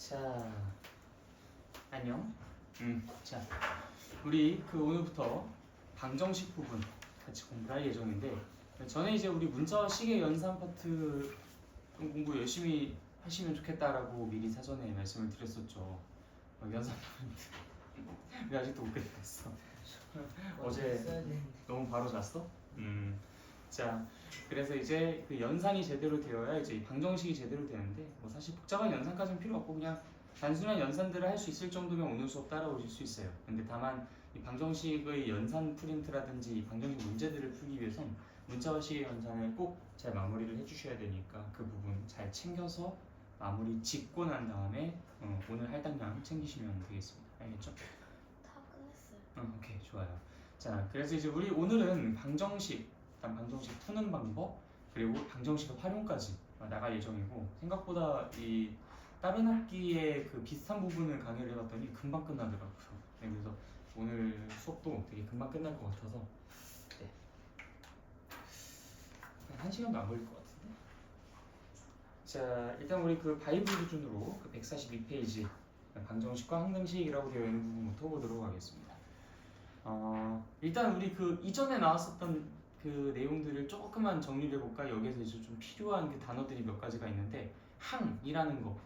자, 안녕. 자, 우리 오늘부터 방정식 부분 같이 공부할 예정인데, 전에 이제 우리 문자와 식의 연산 파트 좀 공부 열심히 하시면 좋겠다라고 미리 사전에 말씀을 드렸었죠. 연산 파트 왜 아직도 못 끝냈어? 어제 너무 바로 잤어? 자, 그래서 이제 그 연산이 제대로 되어야 이제 이 방정식이 제대로 되는데, 뭐 사실 복잡한 연산까지는 필요 없고 그냥 단순한 연산들을 할 수 있을 정도면 오늘 수업 따라오실 수 있어요. 근데 다만 이 방정식의 연산 프린트라든지 이 방정식 문제들을 풀기 위해선 문자와 식의 연산을 꼭 잘 마무리를 해주셔야 되니까 그 부분 잘 챙겨서 마무리 짓고 난 다음에 오늘 할당량 챙기시면 되겠습니다. 알겠죠? 다 끝냈어요. 오케이, 좋아요. 자, 그래서 이제 우리 오늘은 방정식, 방정식 푸는 방법, 그리고 방정식의 활용까지 나갈 예정이고, 생각보다 이 다른 학기에 그 비슷한 부분을 강의를 해봤더니 금방 끝나더라고요. 네, 그래서 오늘 수업도 되게 금방 끝날 것 같아서 네. 한 시간도 안 걸릴 것 같은데. 자, 일단 우리 그 바이블 기준으로 그 142페이지 방정식과 항등식이라고 되어 있는 부분부터 보도록 하겠습니다. 일단 우리 그 이전에 나왔었던 그 내용들을 조금만 정리를 해볼까. 여기에서 이제 좀 필요한 그 단어들이 몇 가지가 있는데, 항이라는 거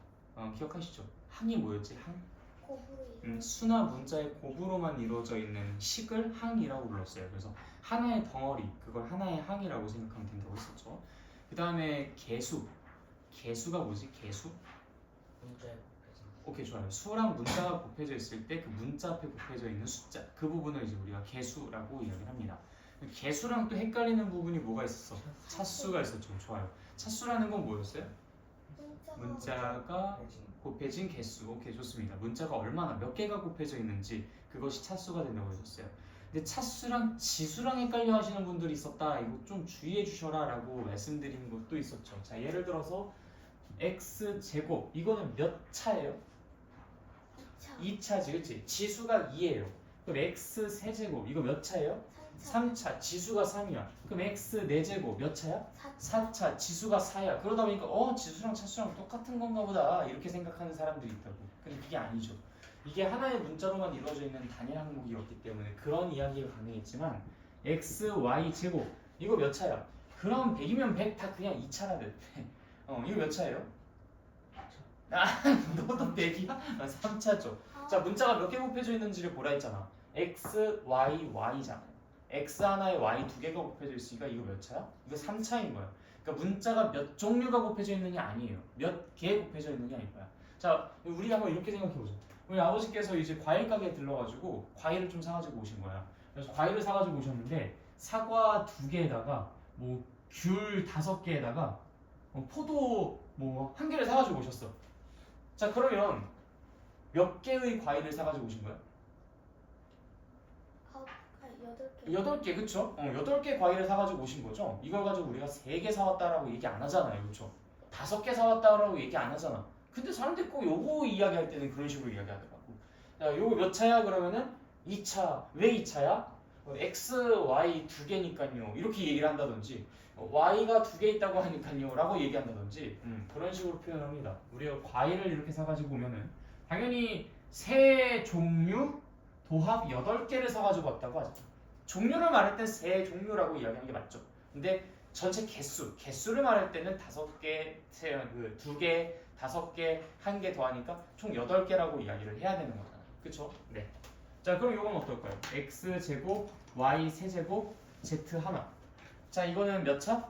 기억하시죠? 항이 뭐였지? 항? 고부로 수나 문자의 곱으로만 이루어져 있는 식을 항이라고 불렀어요. 그래서 하나의 덩어리, 그걸 하나의 항이라고 생각하면 된다고 했었죠. 그 다음에 개수가 뭐지? 개수? 문자에 곱해진. 오케이, 좋아요. 수랑 문자가 곱해져 있을 때 그 문자 앞에 곱해져 있는 숫자, 그 부분을 이제 우리가 개수라고 이야기를 합니다. 개수랑 또 헷갈리는 부분이 뭐가 있었어? 차수가 있었죠. 좋아요. 차수라는 건 뭐였어요? 문자가 곱해진 개수. 오케이, 좋습니다. 문자가 얼마나 몇 개가 곱해져 있는지 그것이 차수가 된다고 했었어요. 근데 차수랑 지수랑 헷갈려 하시는 분들이 있었다. 이거 좀 주의해 주셔라 라고 말씀드린 것도 있었죠. 자, 예를 들어서 x제곱, 이거는 몇 차예요? 2차지, 그치? 지수가 2예요. 그럼 x 세제곱, 이거 몇 차예요? 3차, 지수가 3이야. 그럼 x 4제곱 몇 차야? 4차, 지수가 4야. 그러다 보니까 지수랑 차수랑 똑같은 건가 보다 이렇게 생각하는 사람들이 있다고. 근데 그게 아니죠. 이게 하나의 문자로만 이루어져 있는 단일 항목이었기 때문에 그런 이야기가 가능했지만, x, y 제곱 이거 몇 차야? 그럼 100이면 100 다 그냥 2차라 됐대. 이거 몇 차예요? 너도 100이야? 3차죠. 자, 문자가 몇 개 곱해져 있는지를 보라 했잖아. x, y, y잖아요. x 하나에 y 두 개가 곱해져 있으니까 이거 몇 차야? 이거 3차인 거야. 그러니까 문자가 몇 종류가 곱해져 있느냐 아니에요. 몇 개 곱해져 있느냐 이거야. 자, 우리 한번 이렇게 생각해보자. 우리 아버지께서 이제 과일 가게에 들러가지고 과일을 좀 사가지고 오신 거야. 그래서 과일을 사가지고 오셨는데, 사과 2개에다가 뭐 귤 5개에다가 포도 뭐 1개를 사가지고 오셨어. 자, 그러면 몇 개의 과일을 사가지고 오신 거야? 8개, 그쵸? 8개 과일을 사가지고 오신 거죠? 이걸 가지고 우리가 3개 사왔다라고 얘기 안 하잖아요, 그쵸? 5개 사왔다라고 얘기 안 하잖아. 근데 사람들이 꼭 요거 이야기할 때는 그런 식으로 이야기하더라고. 야, 요거 몇 차야? 그러면은 2차. 왜 2차야? x, y 2개니까요. 이렇게 얘기를 한다든지, y가 2개 있다고 하니까요 라고 얘기한다든지, 그런 식으로 표현합니다. 우리가 과일을 이렇게 사가지고 오면은 당연히 세 종류 도합 8개를 사가지고 왔다고 하죠. 종류를 말할 땐 세 종류라고 이야기하는 게 맞죠. 근데 전체 개수를 말할 때는 5개, 2개, 5개, 1개 더하니까 총 8개라고 이야기를 해야 되는 거잖아요. 그쵸? 네. 자, 그럼 이건 어떨까요? x제곱, y 세제곱, z 하나. 자, 이거는 몇 차?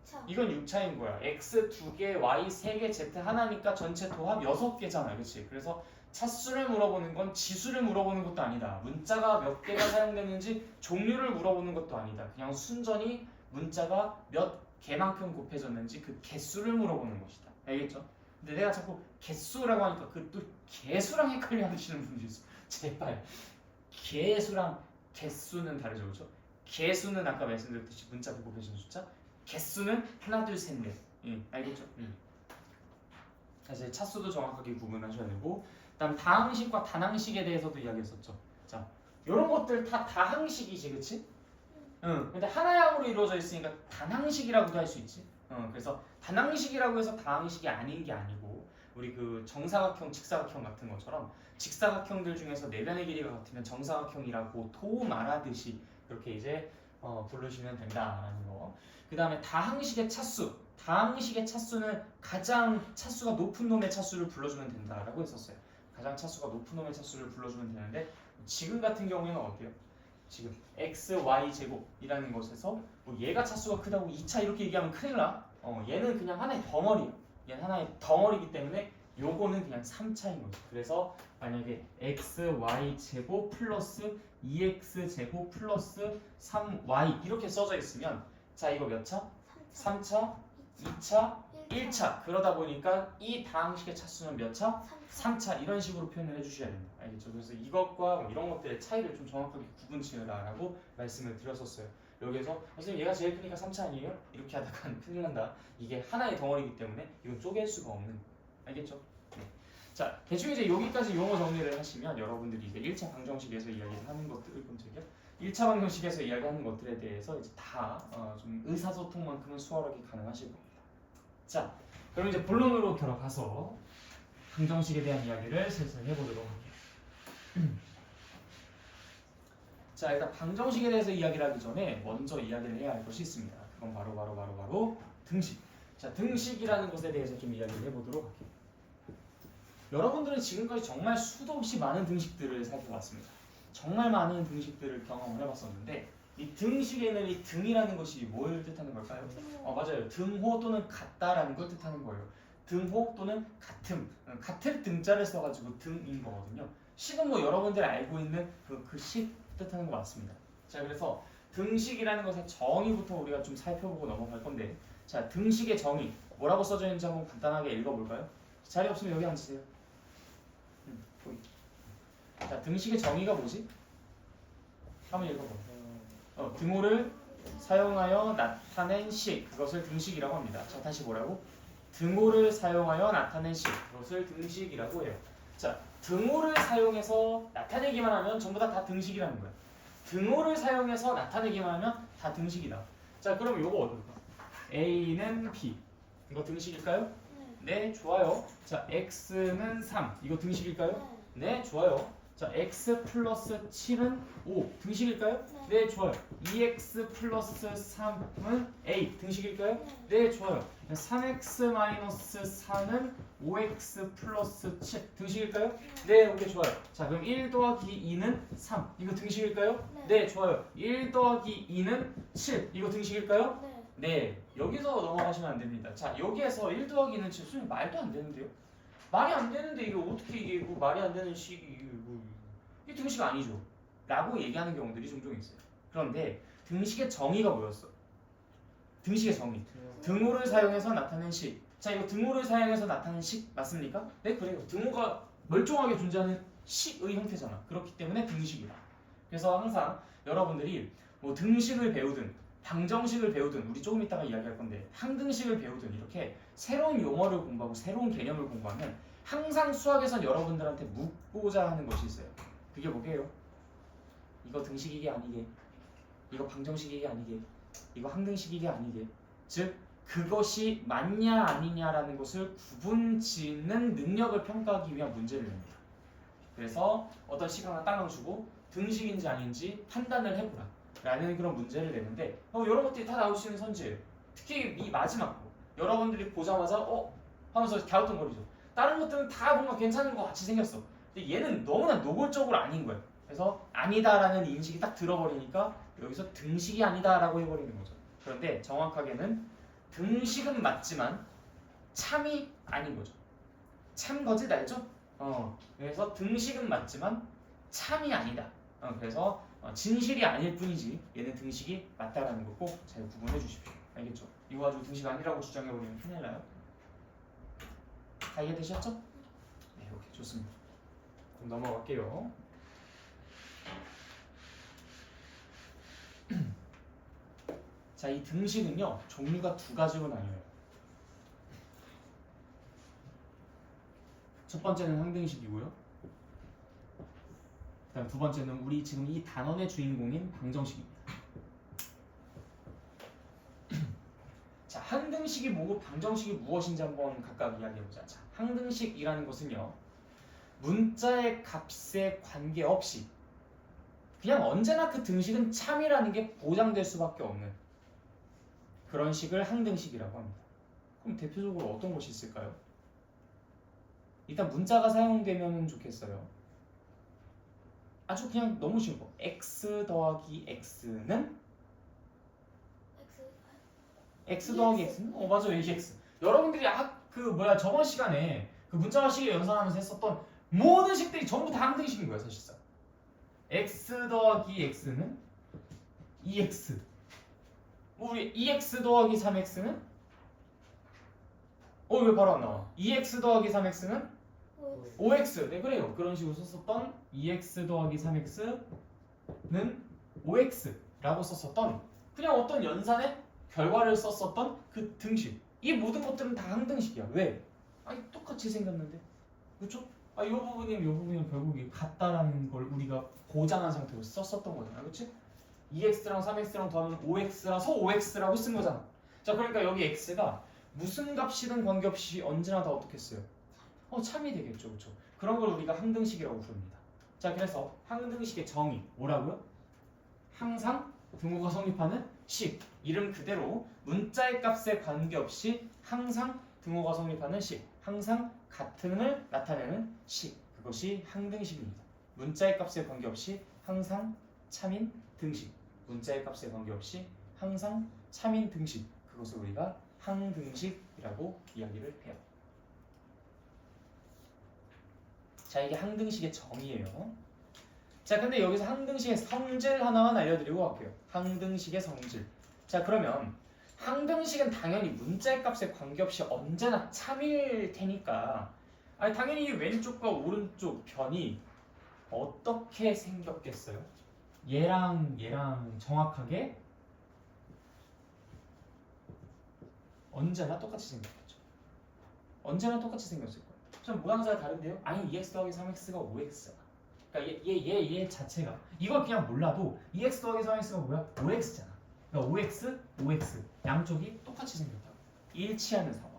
6차. 이건 6차인 거야. x 2개, y 3개, z 하나니까 전체 도합 6개잖아. 그치? 그래서 차수를 물어보는 건 지수를 물어보는 것도 아니다. 문자가 몇 개가 사용되는지 종류를 물어보는 것도 아니다. 그냥 순전히 문자가 몇 개만큼 곱해졌는지 그 개수를 물어보는 것이다. 알겠죠? 근데 내가 자꾸 개수라고 하니까 그 또 개수랑 헷갈려 하시는 분들이 있어. 제발. 개수랑 개수는 다르죠. 그렇죠? 개수는 아까 말씀드렸듯이 문자 곱해진 숫자. 개수는 하나, 둘, 셋, 넷. 알겠죠? 사실 차수도 정확하게 구분하셔야 되고, 그다음 다항식과 단항식에 대해서도 이야기했었죠. 자, 이런 것들 다 다항식이지, 그렇지? 근데 하나의 항으로 이루어져 있으니까 단항식이라고도 할 수 있지. 그래서 단항식이라고 해서 다항식이 아닌 게 아니고, 우리 그 정사각형, 직사각형 같은 것처럼 직사각형들 중에서 내변의 길이가 같으면 정사각형이라고 도 말하듯이 그렇게 이제 부르시면 된다라는 거. 그 다음에 다항식의 차수. 다항식의 차수는 가장 차수가 높은 놈의 차수를 불러주면 된다라고 했었어요. 가장 차수가 높은 놈의 차수를 불러주면 되는데 지금 같은 경우에는 어때요? 지금 x, y 제곱이라는 것에서 뭐 얘가 차수가 크다고 2차 이렇게 얘기하면 큰일 나. 얘는 그냥 하나의 덩어리야. 얘는 하나의 덩어리이기 때문에 요거는 그냥 3차인 거죠. 그래서 만약에 x, y 제곱 플러스 2x 제곱 플러스 3y 이렇게 써져 있으면 자 이거 몇 차? 3차, 2차, 1차 그러다 보니까 이 다항식의 차수는 몇 차? 3차 이런 식으로 표현을 해주셔야 된다. 알겠죠? 그래서 이것과 뭐 이런 것들의 차이를 좀 정확하게 구분 지으라라고 말씀을 드렸었어요. 여기에서 선생님 얘가 제일 크니까 3차 아니에요? 이렇게 하다가는 큰일 난다. 이게 하나의 덩어리이기 때문에 이건 쪼갤 수가 없는 거예요. 알겠죠? 네. 자 대충 이제 여기까지 용어 정리를 하시면 여러분들이 이제 1차 방정식에서 이야기를 하는 것들을 깜짝이야. 1차 방정식에서 이야기하는 것들에 대해서 이제 다 좀 의사소통만큼은 수월하게 가능하실 겁니다. 자 그럼 이제 본론으로 들어가서 방정식에 대한 이야기를 슬슬 해보도록 할게요. 자 일단 방정식에 대해서 이야기를 하기 전에 먼저 이야기를 해야 할 것이 있습니다. 그건 바로 등식. 자 등식이라는 것에 대해서 좀 이야기를 해보도록 할게요. 여러분들은 지금까지 정말 수도 없이 많은 등식들을 살펴봤습니다. 정말 많은 등식들을 경험을 해봤었는데 이 등식에는 이 등이라는 것이 뭘 뜻하는 걸까요? 맞아요. 등호 또는 같다라는 걸 뜻하는 거예요. 등호 또는 같음, 같을 등자를 써가지고 등인 거거든요. 식은 뭐 여러분들이 알고 있는 그 식 뜻하는 거 맞습니다. 자 그래서 등식이라는 것의 정의부터 우리가 좀 살펴보고 넘어갈 건데 자 등식의 정의 뭐라고 써져 있는지 한번 간단하게 읽어볼까요? 자리 없으면 여기 앉으세요. 거기. 자 등식의 정의가 뭐지? 한번 읽어봐. 등호를 사용하여 나타낸 식 그것을 등식이라고 합니다. 자 다시 뭐라고? 등호를 사용하여 나타낸 식 그것을 등식이라고 해요. 자 등호를 사용해서 나타내기만 하면 전부 다 등식이라는 거야. 등호를 사용해서 나타내기만 하면 다 등식이다. 자 그럼 요거 어떨까? A는 B 이거 등식일까요? 네 좋아요. 자 X는 3 이거 등식일까요? 네 좋아요. 자 X 플러스 7은 5 등식일까요? 네 좋아요. 2X 플러스 3은 A 등식일까요? 네 좋아요. 3X 마이너스 4는 5X 플러스 7 등식일까요? 네 오케이 좋아요. 자 그럼 1 더하기 2는 3 이거 등식일까요? 네 좋아요. 1 더하기 2는 7 이거 등식일까요? 네 여기서 넘어가시면 안 됩니다. 자 여기에서 1 더하기 2는 7 선생님 말도 안 되는데요? 말이 안 되는데 이게 어떻게 이게 뭐 말이 안 되는 식이 이게 등식 아니죠? 라고 얘기하는 경우들이 종종 있어요. 그런데 등식의 정의가 뭐였어? 등식의 정의 등호를 사용해서 나타낸 식. 자 이거 등호를 사용해서 나타낸 식 맞습니까? 네 그래요. 등호가 멀쩡하게 존재하는 식의 형태잖아. 그렇기 때문에 등식이다. 그래서 항상 여러분들이 뭐 등식을 배우든 방정식을 배우든 우리 조금 이따가 이야기할 건데 항등식을 배우든 이렇게 새로운 용어를 공부하고 새로운 개념을 공부하면 항상 수학에선 여러분들한테 묻고자 하는 것이 있어요. 그게 뭐게요? 이거 등식이게 아니게 이거 방정식이게 아니게 이거 항등식이게 아니게 즉 그것이 맞냐 아니냐라는 것을 구분짓는 능력을 평가하기 위한 문제를 냅니다. 그래서 어떤 식 하나 땅을 주고 등식인지 아닌지 판단을 해보라 라는 그런 문제를 내는데 이런 것들이 다 나올 수 있는 선지예요. 특히 이 마지막 거 여러분들이 보자마자 하면서 갸우뚱거리죠. 다른 것들은 다 뭔가 괜찮은 것 같이 생겼어. 근데 얘는 너무나 노골적으로 아닌 거예요. 그래서 아니다라는 인식이 딱 들어버리니까 여기서 등식이 아니다라고 해버리는 거죠. 그런데 정확하게는 등식은 맞지만 참이 아닌 거죠. 참 거짓 알죠? 그래서 등식은 맞지만 참이 아니다. 그래서 진실이 아닐 뿐이지 얘는 등식이 맞다라는 거 꼭 잘 구분해 주십시오. 알겠죠? 이거 가지고 등식 아니라고 주장해버리면 큰일 나요. 다 이해되셨죠? 네, 오케이 좋습니다. 그럼 넘어갈게요. 자, 이 등식은요 종류가 두 가지로 나뉘어요. 첫 번째는 항등식이고요. 그다음 두 번째는 우리 지금 이 단원의 주인공인 방정식입니다. 자, 항등식이 뭐고 방정식이 무엇인지 한번 각각 이야기해보자. 자, 항등식이라는 것은요, 문자의 값에 관계없이 그냥 언제나 그 등식은 참이라는 게 보장될 수밖에 없는 그런 식을 항등식이라고 합니다. 그럼 대표적으로 어떤 것이 있을까요? 일단 문자가 사용되면 좋겠어요. 아주 그냥 너무 쉬운 거. x 더하기 x는 x 더하기 x는 맞아요. 이게 x. 여러분들이 저번 시간에 그 문자와 식을 연산하면서 했었던 모든 식들이 전부 다 항등식인 거예요, 사실상. x 더하기 x는 2x. 우리 2x 더하기 3x는 왜 바로 안 나와? 2x 더하기 3x는 5x. 네, 그래요. 그런 식으로 썼었던 2x 더하기 3x는 5x라고 썼었던 그냥 어떤 연산의 결과를 썼었던 그 등식. 이 모든 것들은 다 항등식이야. 왜? 아니 똑같이 생겼는데. 그렇죠? 이 부분이면 결국 같다라는 걸 우리가 보장한 상태로 썼었던 거잖아. 그렇지? 2x랑 3x랑 더하면 5x라서 5x라고 쓴 거잖아. 자, 그러니까 여기 x가 무슨 값이든 관계없이 언제나 다 어떻게 써요? 참이 되겠죠. 그렇죠? 그런 걸 우리가 항등식이라고 부릅니다. 자, 그래서 항등식의 정의 뭐라고요? 항상 등호가 성립하는 식. 이름 그대로 문자의 값에 관계없이 항상 등호가 성립하는 식. 항상 같음을 나타내는 식. 그것이 항등식입니다. 문자의 값에 관계없이 항상 참인 등식. 문자의 값에 관계없이 항상 참인 등식. 그것을 우리가 항등식이라고 이야기를 해요. 자, 이게 항등식의 정의예요. 자, 근데 여기서 항등식의 성질 하나만 알려드리고 갈게요. 항등식의 성질. 자, 그러면 항등식은 당연히 문자의 값에 관계없이 언제나 참일 테니까 당연히 이 왼쪽과 오른쪽 변이 어떻게 생겼겠어요? 얘랑 정확하게 언제나 똑같이 생겼겠죠. 언제나 똑같이 생겼을 거예요. 좀 모양새가 다른데요? 아니 2x 더하기 3x가 5x야. 그러니까 얘 자체가 이걸 그냥 몰라도 2x 더하기 3x가 뭐야? 5x잖아. 그러니까 5x 양쪽이 똑같이 생겼다고. 일치하는 상황.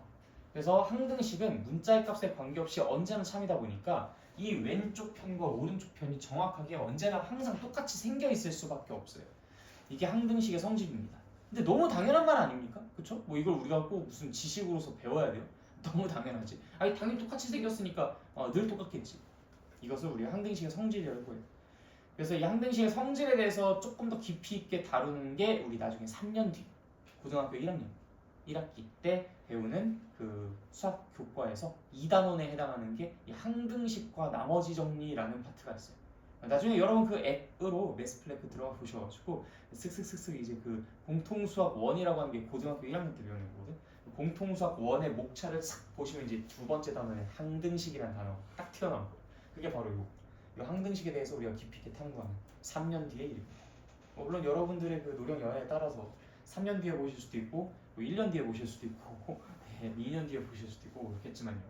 그래서 항등식은 문자의 값에 관계없이 언제나 참이다 보니까 이 왼쪽 편과 오른쪽 편이 정확하게 언제나 항상 똑같이 생겨 있을 수밖에 없어요. 이게 항등식의 성질입니다. 근데 너무 당연한 말 아닙니까? 그쵸? 뭐 이걸 우리가 꼭 무슨 지식으로서 배워야 돼요? 너무 당연하지. 당연히 똑같이 생겼으니까 늘 똑같겠지. 이것을 우리가 항등식의 성질이라고 해요. 그래서 이 항등식의 성질에 대해서 조금 더 깊이 있게 다루는 게 우리 나중에 3년 뒤 고등학교 1학기 때 배우는 그 수학 교과에서 2단원에 해당하는 게 이 항등식과 나머지 정리라는 파트가 있어요. 나중에 여러분 그 앱으로 매스플래크 들어가 보셔가지고 슥슥슥슥 이제 그 공통수학 1이라고 하는 게 고등학교 1학년 때 배우는 거거든. 공통수학 1의 목차를 싹 보시면 이제 두 번째 단원에 항등식이라는 단어 딱 튀어나온 거예요. 그게 바로 이 항등식에 대해서 우리가 깊이 있게 탐구하는 3년 뒤의 일입니다. 물론 여러분들의 그 노력 여하에 따라서 3년 뒤에 보실 수도 있고 1년 뒤에 보실 수도 있고 2년 뒤에 보실 수도 있고 그렇겠지만요.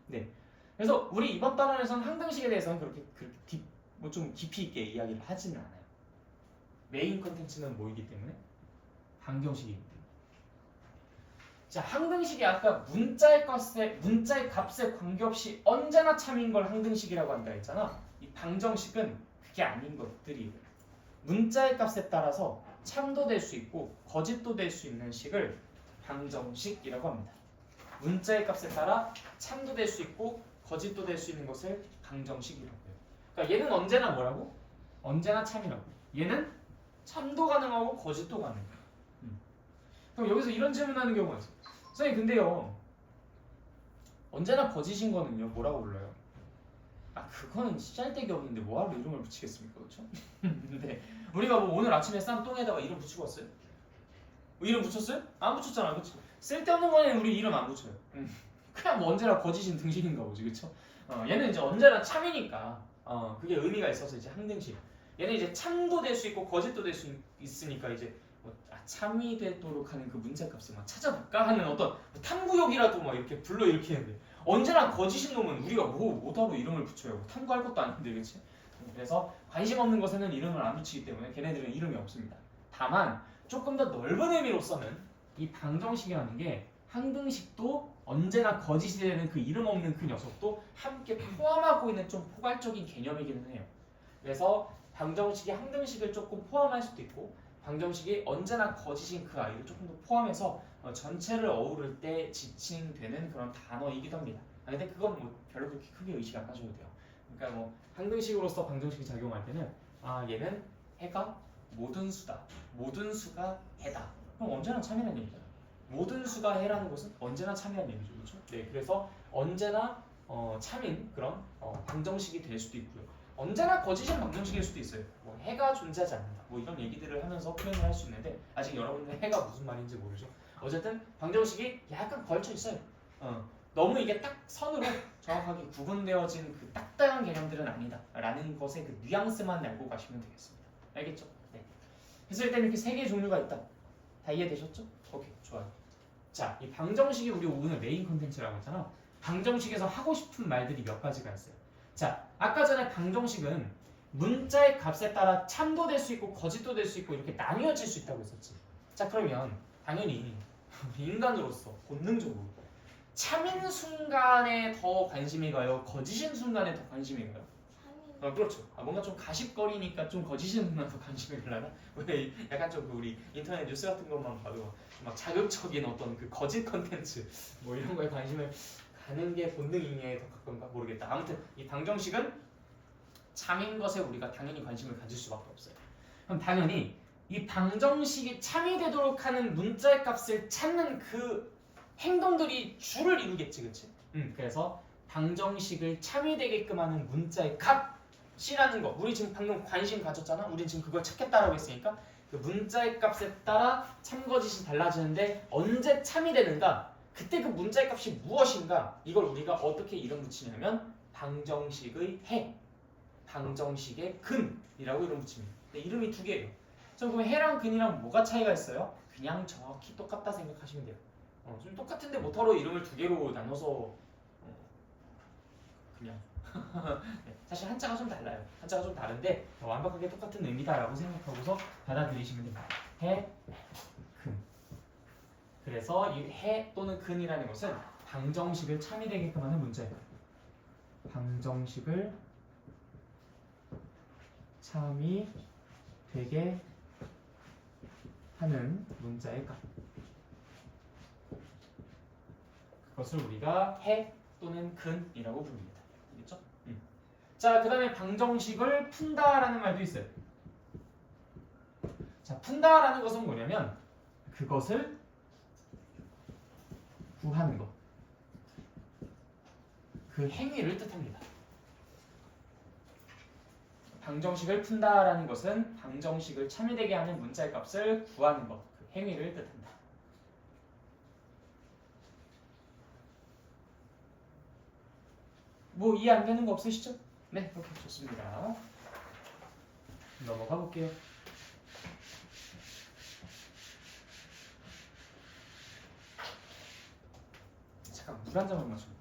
네. 그래서 우리 이번 단원에서는 항등식에 대해서는 그렇게 좀 깊이 있게 이야기를 하지는 않아요. 메인 컨텐츠는 뭐이기 때문에? 방정식이기 때문에. 자, 항등식이 아까 문자의 값에 관계없이 언제나 참인 걸 항등식이라고 한다 했잖아. 이 방정식은 그게 아닌 것들이에요. 문자의 값에 따라서 참도 될 수 있고 거짓도 될 수 있는 식을 방정식이라고 합니다. 문자의 값에 따라 참도 될 수 있고 거짓도 될 수 있는 것을 방정식이라고 해요. 그러니까 얘는 언제나 뭐라고? 언제나 참이라고. 얘는 참도 가능하고 거짓도 가능해요. 그럼 여기서 이런 질문하는 경우가 있어요. 선생님 근데요 언제나 거짓인 거는요 뭐라고 불러요? 그거는 짤데기 없는데 뭐하러 이름을 붙이겠습니까? 그렇죠? 근데 우리가 뭐 오늘 아침에 싼 똥에다가 이름 붙이고 왔어요? 이름 붙였어요? 안 붙였잖아. 그치? 쓸데없는 거는 우리 이름 안 붙여요. 그냥 뭐 언제나 거짓인 등식인가 보지. 그쵸? 얘는 이제 언제나 참이니까 그게 의미가 있어서 이제 항등식. 얘는 이제 참도 될 수 있고 거짓도 될 수 있으니까 이제 참이 되도록 하는 그 문자값을 막 찾아볼까 하는 어떤 탐구욕이라도 막 이렇게 불러일으키는데 언제나 거짓인 놈은 우리가 뭐하러 이름을 붙여요? 탐구할 것도 아닌데, 그렇지? 그래서 관심 없는 것에는 이름을 안 붙이기 때문에 걔네들은 이름이 없습니다. 다만 조금 더 넓은 의미로서는 이 방정식이라는 게 항등식도 언제나 거짓이 되는 그 이름 없는 그 녀석도 함께 포함하고 있는 좀 포괄적인 개념이기는 해요. 그래서 방정식이 항등식을 조금 포함할 수도 있고 방정식이 언제나 거짓인 그 아이를 조금 더 포함해서 전체를 어우를 때 지칭되는 그런 단어이기도 합니다. 근데 그건 뭐 별로 그렇게 크게 의식 안 하셔도 돼요. 그러니까 뭐 항등식으로서 방정식이 작용할 때는 얘는 해가 모든 수다. 모든 수가 해다. 그럼 언제나 참이라는 얘기잖아요. 모든 수가 해라는 것은 언제나 참이라는 얘기죠. 그렇죠? 네, 그래서 언제나 참인 그런 방정식이 될 수도 있고요. 언제나 거짓인 방정식일 수도 있어요. 뭐 해가 존재하지 않는다. 뭐 이런 얘기들을 하면서 표현을 할 수 있는데 아직 여러분들 해가 무슨 말인지 모르죠. 어쨌든 방정식이 약간 걸쳐 있어요. 너무 이게 딱 선으로 정확하게 구분되어진 그 딱딱한 개념들은 아니다. 라는 것의 그 뉘앙스만 알고 가시면 되겠습니다. 알겠죠? 네. 했을 때는 이렇게 세 개의 종류가 있다. 다 이해되셨죠? 오케이, 좋아요. 자, 이 방정식이 우리 오늘 메인 컨텐츠라고 했잖아. 방정식에서 하고 싶은 말들이 몇 가지가 있어요. 자, 아까 전에 방정식은 문자의 값에 따라 참도 될 수 있고 거짓도 될 수 있고 이렇게 나뉘어질 수 있다고 했었지. 자, 그러면 당연히 인간으로서 본능적으로 참인 순간에 더 관심이 가요? 거짓인 순간에 더 관심이 가요? 참인. 그렇죠. 뭔가 좀 가십거리니까 좀 거짓인 순간 더 관심이 가려나? 왜 약간 좀 우리 인터넷 뉴스 같은 것만 봐도 막 자극적인 어떤 그 거짓 컨텐츠 뭐 이런 거에 관심을 가는 게 본능이냐에 더 가까운가 모르겠다. 아무튼 이 방정식은 참인 것에 우리가 당연히 관심을 가질 수밖에 없어요. 그럼 당연히 이 방정식이 참이 되도록 하는 문자의 값을 찾는 그 행동들이 주를 이루겠지, 그치? 그래서 방정식을 참이 되게끔 하는 문자의 값이라는 거. 우리 지금 방금 관심 가졌잖아. 우린 지금 그걸 찾겠다라고 했으니까 그 문자의 값에 따라 참거짓이 달라지는데 언제 참이 되는가? 그때 그 문자의 값이 무엇인가? 이걸 우리가 어떻게 이름 붙이냐면 방정식의 해, 방정식의 근이라고 이름 붙입니다. 근데 이름이 두 개예요. 그럼 해랑 근이랑 뭐가 차이가 있어요? 그냥 정확히 똑같다 생각하시면 돼요. 좀 똑같은데 뭐하러 이름을 두 개로 나눠서 그냥 네, 사실 한자가 좀 달라요. 한자가 좀 다른데 완벽하게 똑같은 의미다라고 생각하고서 받아들이시면 됩니다. 해, 근. 그래서 이 해 또는 근이라는 것은 방정식을 참이 되게끔 하는 문제예요. 방정식을 참이 되게 하는 문자의 값. 그것을 우리가 해 또는 근이라고 부릅니다. 알겠죠? 자, 그 다음에 방정식을 푼다라는 말도 있어요. 자, 푼다라는 것은 뭐냐면 그것을 구하는 것. 그 행위를 뜻합니다. 방정식을 푼다라는 것은 방정식을 참이되게 하는 문자의 값을 구하는 것. 그 행위를 뜻한다. 뭐 이해 안 되는 거 없으시죠? 네, 그렇게 좋습니다. 넘어가 볼게요. 잠깐 물 한 잔만 마셔볼게요.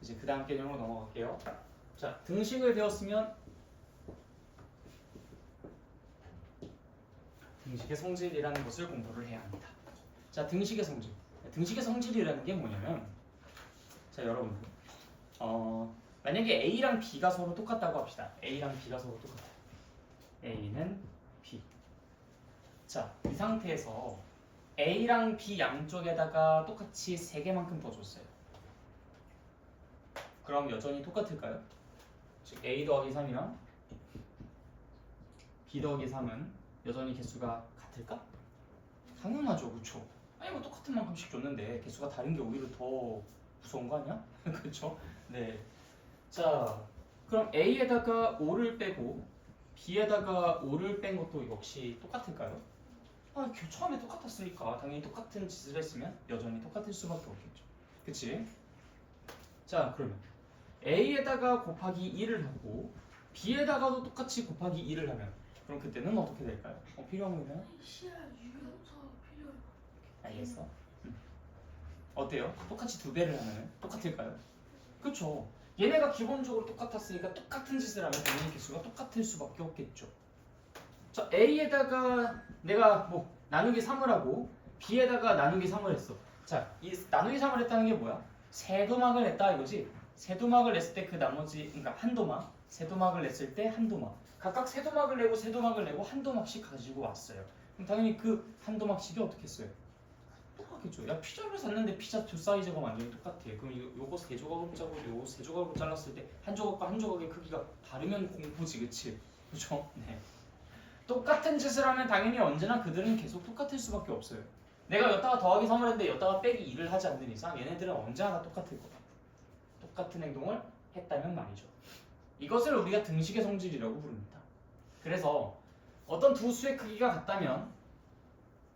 이제 그 다음 개념으로 넘어갈게요. 자, 등식을 배웠으면 등식의 성질이라는 것을 공부를 해야 합니다. 자, 등식의 성질. 등식의 성질이라는 게 뭐냐면, 자, 여러분들, 만약에 A랑 B가 서로 똑같다고 합시다. A랑 B가 서로 똑같아요. A는 B. 자, 이 상태에서 A랑 B 양쪽에다가 똑같이 3개만큼 더 줬어요. 그럼 여전히 똑같을까요? 즉 A 더하기 3이랑 B 더하기 3은 여전히 개수가 같을까? 당연하죠, 그쵸? 아니 뭐 똑같은 만큼씩 줬는데 개수가 다른 게 오히려 더 무서운 거 아니야? 그쵸? 네. 자, 그럼 A에다가 5를 빼고 B에다가 5를 뺀 것도 역시 똑같을까요? 아, 처음에 똑같았으니까 당연히 똑같은 짓을 했으면 여전히 똑같을 수밖에 없겠죠. 그치? 자, 그러면 A에다가 곱하기 2를 하고 B에다가도 똑같이 곱하기 2를 하면 그럼 그때는 어떻게 될까요? 필요한 거 있나요? 알겠어? 어때요? 똑같이 2배를 하면 똑같을까요? 그쵸? 얘네가 기본적으로 똑같았으니까 똑같은 짓을 하면 당연히 개수가 똑같을 수밖에 없겠죠. 자, A에다가 내가 뭐 나누기 3을 하고 B에다가 나누기 3을 했어. 자, 이 나누기 3을 했다는 게 뭐야? 세도막을 냈다 이거지. 세도막을 냈을 때 그 나머지, 그러니까 한 도막, 세도막을 냈을 때 한 도막. 각각 세도막을 내고 세도막을 내고 한 도막씩 가지고 왔어요. 그럼 당연히 그 한 도막씩이 어떻게 했어요? 똑같겠죠. 야, 피자를 샀는데 피자 두 사이즈가 완전히 똑같아. 그럼 요거 세 조각을 짜고 요거 세 조각을 잘랐을 때 한 조각과 한 조각의 크기가 다르면 공포지, 그치? 그죠? 네. 똑같은 짓을 하면 당연히 언제나 그들은 계속 똑같을 수밖에 없어요. 내가 여기다가 더하기 3을 했는데 여기다가 빼기 2를 하지 않는 이상 얘네들은 언제나 똑같을 거다. 똑같은 행동을 했다면 말이죠. 이것을 우리가 등식의 성질이라고 부릅니다. 그래서 어떤 두 수의 크기가 같다면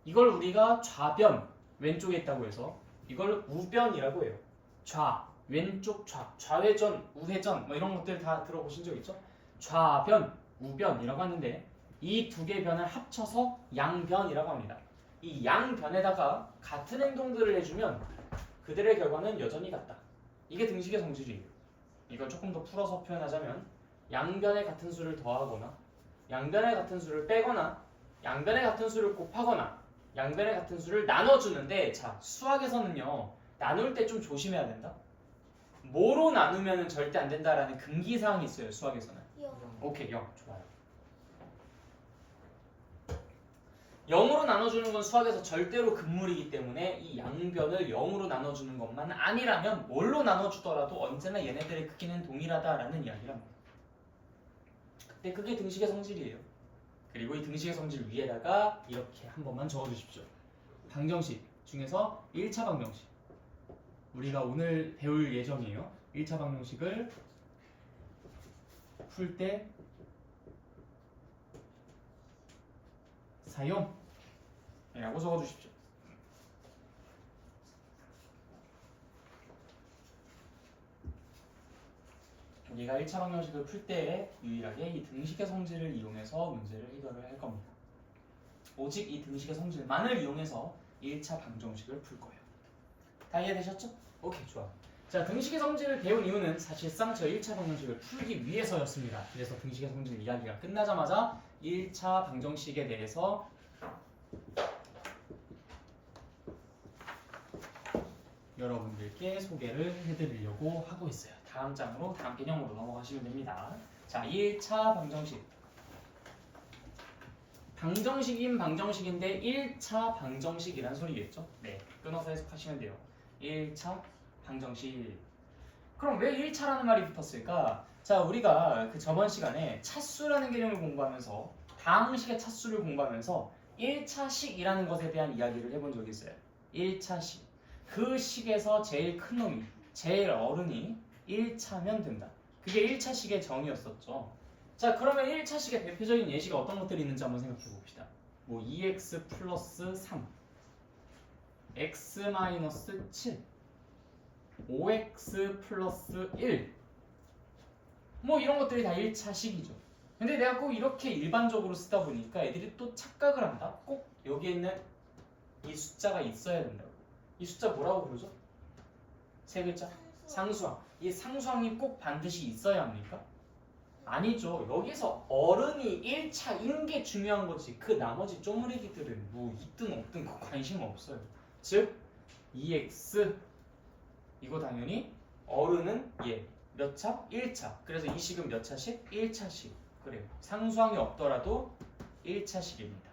이걸 우리가 좌변, 왼쪽에 있다고 해서 이걸 우변이라고 해요. 좌, 왼쪽 좌, 좌회전, 우회전 뭐 이런 것들 다 들어보신 적 있죠? 좌변, 우변이라고 하는데 이 두 개의 변을 합쳐서 양변이라고 합니다. 이 양변에다가 같은 행동들을 해주면 그들의 결과는 여전히 같다. 이게 등식의 성질이에요. 이걸 조금 더 풀어서 표현하자면 양변에 같은 수를 더하거나 양변에 같은 수를 빼거나 양변에 같은 수를 곱하거나 양변에 같은 수를 나눠주는데, 자, 수학에서는요 나눌 때 좀 조심해야 된다. 뭐로 나누면 절대 안 된다라는 금기사항이 있어요. 수학에서는. 오케이, 0. 좋아요. 0으로 나눠주는 건 수학에서 절대로 금물이기 때문에 이 양변을 0으로 나눠주는 것만 아니라면 뭘로 나눠주더라도 언제나 얘네들의 크기는 동일하다라는 이야기랍니다. 근데 그게 등식의 성질이에요. 그리고 이 등식의 성질 위에다가 이렇게 한 번만 적어주십시오. 방정식 중에서 1차 방정식. 우리가 오늘 배울 예정이에요. 1차 방정식을 풀 때 사용이라고 적어주십시오. 우리가 1차 방정식을 풀 때 유일하게 이 등식의 성질을 이용해서 문제를 해결을 할 겁니다. 오직 이 등식의 성질만을 이용해서 1차 방정식을 풀 거예요. 다 이해되셨죠? 오케이, 좋아. 자, 등식의 성질을 배운 이유는 사실상 저 1차 방정식을 풀기 위해서였습니다. 그래서 등식의 성질 이야기가 끝나자마자 1차 방정식에 대해서 여러분들께 소개를 해드리려고 하고 있어요. 다음 장으로, 다음 개념으로 넘어가시면 됩니다. 자, 1차 방정식. 방정식인 방정식인데 1차 방정식이란 소리겠죠? 네, 끊어서 해석하시면 돼요. 1차 방정식. 그럼 왜 1차라는 말이 붙었을까? 자, 우리가 그 저번 시간에 차수라는 개념을 공부하면서 다항식의 차수를 공부하면서 1차식이라는 것에 대한 이야기를 해본 적이 있어요. 1차식. 그 식에서 제일 큰 놈이, 제일 어른이 1차면 된다. 그게 1차식의 정의였었죠. 자, 그러면 1차식의 대표적인 예시가 어떤 것들이 있는지 한번 생각해 봅시다. 뭐 2x 플러스 3, x 마이너스 7, 5x 플러스 1, 뭐 이런 것들이 다 1차식이죠. 근데 내가 꼭 이렇게 일반적으로 쓰다 보니까 애들이 또 착각을 한다. 꼭 여기에 있는 이 숫자가 있어야 된다고. 이 숫자 뭐라고 부르죠? 세 글자? 상수항. 이 상수항이 꼭 반드시 있어야 합니까? 아니죠. 여기서 어른이 1차인 게 중요한 거지. 그 나머지 쪼무레기들은 뭐 있든 없든 그 관심 없어요. 즉 2x 이거 당연히 어른은 몇 차? 1차. 그래서 이 식은 몇 차씩? 1차씩. 그래요. 상수항이 없더라도 1차식입니다.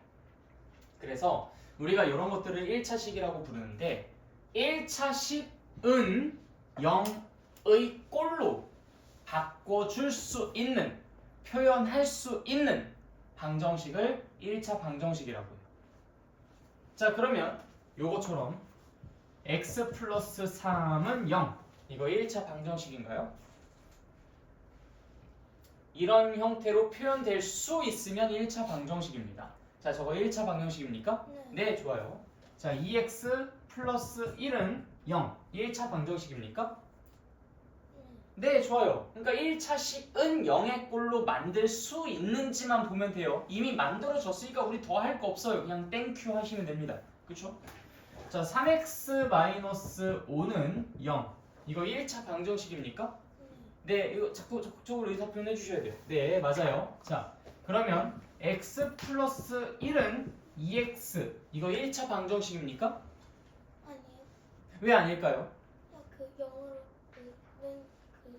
그래서 우리가 이런 것들을 1차식이라고 부르는데 1차식은 0의 꼴로 바꿔줄 수 있는, 표현할 수 있는 방정식을 1차 방정식이라고 해요. 자, 그러면 요거처럼 x 플러스 3은 0. 이거 1차 방정식인가요? 이런 형태로 표현될 수 있으면 1차 방정식입니다. 자, 저거 1차 방정식입니까? 네, 좋아요. 자, 2x 플러스 1은 0. 1차 방정식입니까? 네, 좋아요. 그러니까 1차식은 0의 꼴로 만들 수 있는지만 보면 돼요. 이미 만들어졌으니까 우리 더 할 거 없어요. 그냥 땡큐 하시면 됩니다. 그쵸? 자, 3x-5는 0. 이거 1차 방정식입니까? 네, 이거 적극적으로 의사 표현해 주셔야 돼요. 네, 맞아요. 자, 그러면 x 플러스 1은 2x. 이거 1차 방정식입니까? 아니요. 왜 아닐까요? 그 0으로 그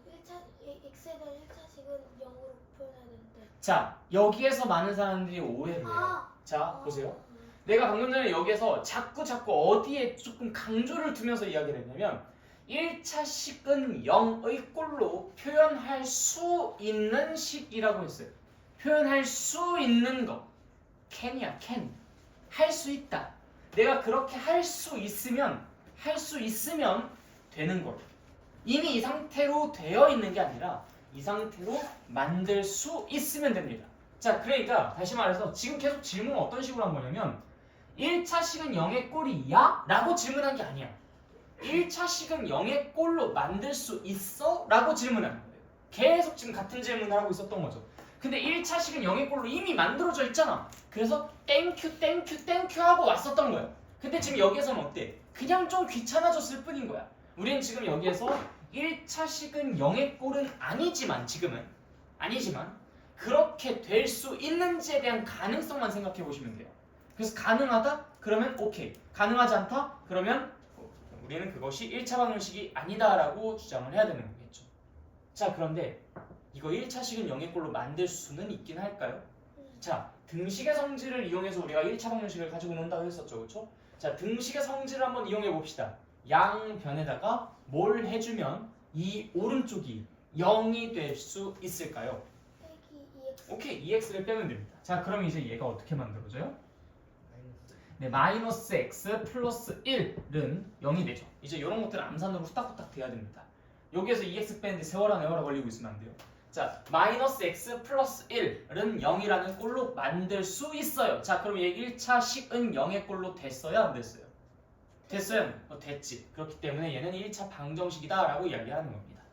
1차 x에 대한 1차식은 0으로 표현해야 되는데. 자, 여기에서 많은 사람들이 오해를 해요. 자, 보세요. 내가 방금 전에 여기에서 자꾸 어디에 조금 강조를 두면서 이야기를 했냐면 1차식은 0의 꼴로 표현할 수 있는 식이라고 했어요. 표현할 수 있는 거. can이야, can. 할 수 있다. 내가 그렇게 할 수 있으면 되는 거예요. 이미 이 상태로 되어 있는 게 아니라 이 상태로 만들 수 있으면 됩니다. 자, 그러니까 다시 말해서 지금 계속 질문은 어떤 식으로 한 거냐면 1차식은 0의 꼴이야? 라고 질문한 게 아니야. 1차식은 0의 꼴로 만들 수 있어? 라고 질문하는 거예요. 계속 지금 같은 질문을 하고 있었던 거죠. 근데 1차식은 0의 꼴로 이미 만들어져 있잖아. 그래서 땡큐 하고 왔었던 거예요. 근데 지금 여기에서는 어때? 그냥 좀 귀찮아졌을 뿐인 거야. 우린 지금 여기에서 1차식은 0의 꼴은 아니지만 그렇게 될 수 있는지에 대한 가능성만 생각해 보시면 돼요. 그래서 가능하다? 그러면 오케이. 가능하지 않다? 그러면 우리는 그것이 1차 방정식이 아니다라고 주장을 해야 되는 거겠죠. 자, 그런데 이거 1차식은 0의 꼴로 만들 수는 있긴 할까요? 자, 등식의 성질을 이용해서 우리가 1차 방정식을 가지고 논다고 했었죠. 그렇죠? 자, 등식의 성질을 한번 이용해 봅시다. 양변에다가 뭘 해주면 이 오른쪽이 0이 될 수 있을까요? 오케이, 2x를 빼면 됩니다. 자, 그럼 이제 얘가 어떻게 만들어져요? 네, 마이너스 x 플러스 1은 0이 되죠. 이제 이런 것들은 암산으로 후딱후딱 돼야 됩니다. 여기에서 2x 빼는데 세월아 내월아 걸리고 있으면 안 돼요. 자, 마이너스 x 플러스 1은 0이라는 꼴로 만들 수 있어요. 자, 그럼 얘 1차식은 0의 꼴로 됐어요? 안 됐어요? 됐어요? 됐지. 그렇기 때문에 얘는 1차 방정식이다 라고 이야기하는 겁니다.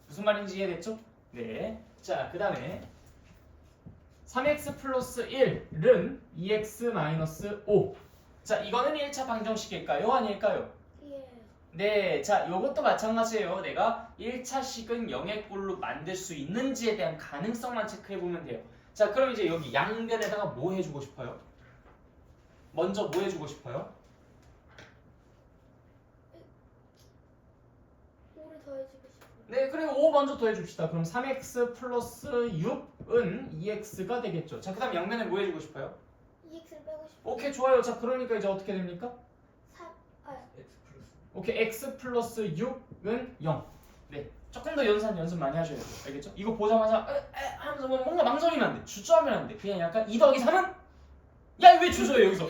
무슨 말인지 이해됐죠? 네. 자, 그 다음에 3x 플러스 1은 2x 마이너스 5. 자, 이거는 1차 방정식일까요? 아닐까요? 예. 네, 자, 요것도 마찬가지예요. 내가 1차식은 0의 꼴로 만들 수 있는지에 대한 가능성만 체크해보면 돼요. 자, 그럼 이제 여기 양변에다가 뭐 해주고 싶어요? 먼저 뭐 해주고 싶어요? 5를 더해주고 싶어요. 네, 그래 5 먼저 더해줍시다. 그럼 3x 플러스 6은 2x가 되겠죠. 자, 그 다음 양면에 뭐 해주고 싶어요? 2x를 빼고 싶어요. 오케이, 좋아요. 자, 그러니까 이제 어떻게 됩니까? 오케이, x 플러스 6은 0. 네, 조금 더 연습 많이 하셔야 돼요. 알겠죠? 이거 보자마자 하면서 뭔가 망설이면 안 돼. 주저하면 안 돼. 그냥 약간 2 더하기 3은? 야, 왜 주저해 여기서?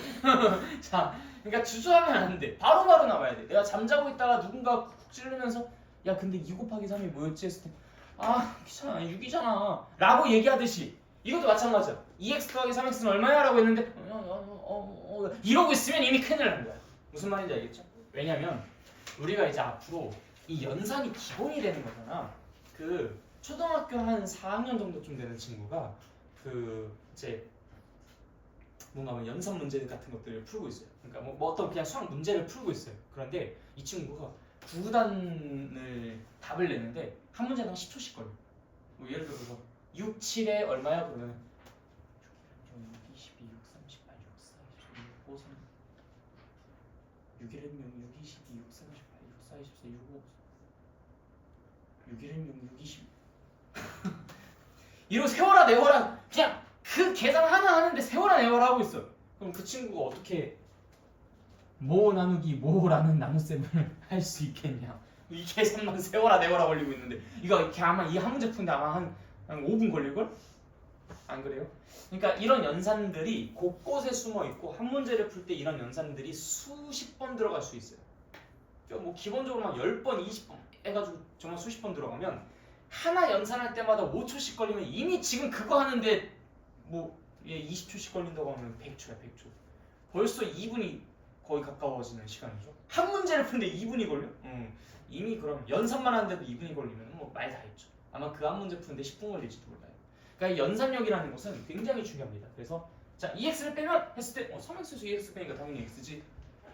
자, 그러니까 주저하면 안 돼. 바로바로 나와야 돼. 내가 잠자고 있다가 누군가 쿡 찌르면서 야, 근데 2 곱하기 3이 뭐였지? 했을 때 아, 귀찮아. 6이잖아. 라고 얘기하듯이 이것도 마찬가지야. 2x 더하기 3x는 얼마야? 라고 했는데 이러고 있으면 이미 큰일 난 거야. 무슨 말인지 알겠죠? 왜냐면 우리가 이제 앞으로 이 연산이 기본이 되는 거잖아. 그 초등학교 한 4학년 정도쯤 되는 친구가 그 이제 뭔가 뭐 연산 문제 같은 것들을 풀고 있어요. 그러니까 뭐 어떤 그냥 수학 문제를 풀고 있어요. 그런데 이 친구가 구단을 답을 내는데 한 문제당 10초씩 걸려. 뭐 예를 들어서 6, 7에 얼마야? 그러면 6, 22, 6, 38, 6, 4, 6, 5, 3 6, 1은 6, 22, 6, 38, 6, 4, 24, 6, 5 6, 1은 6, 20 이러고 세워라 내워라 그냥 그 계산 하나 하는데 세워라 내워라 하고 있어. 그럼 그 친구가 어떻게 모 나누기 모라는 나눗셈을 할 수 있겠냐. 이 계산만 세워라 내워라 걸리고 있는데 이거 이렇게 아마 이 한 문제 푸는데 아마 한 5분 걸릴걸? 안 그래요? 그러니까 이런 연산들이 곳곳에 숨어 있고 한 문제를 풀 때 이런 연산들이 수십 번 들어갈 수 있어요. 그러니까 뭐 기본적으로 막 10번, 20번 해가지고 정말 수십 번 들어가면 하나 연산할 때마다 5초씩 걸리면 이미 지금 그거 하는데 뭐 20초씩 걸린다고 하면 100초야 100초. 벌써 2분이 거의 가까워지는 시간이죠. 한 문제를 푸는데 2분이 걸려? 이미 그럼 연산만 하는데도 2분이 걸리면 뭐 말 다 했죠. 아마 그 한 문제 푸는데 10분 걸릴지도 몰라요. 그러니까 연산력이라는 것은 굉장히 중요합니다. 그래서 자 2x를 빼면 했을 때 3x에서 2x 빼니까 당연히 x지.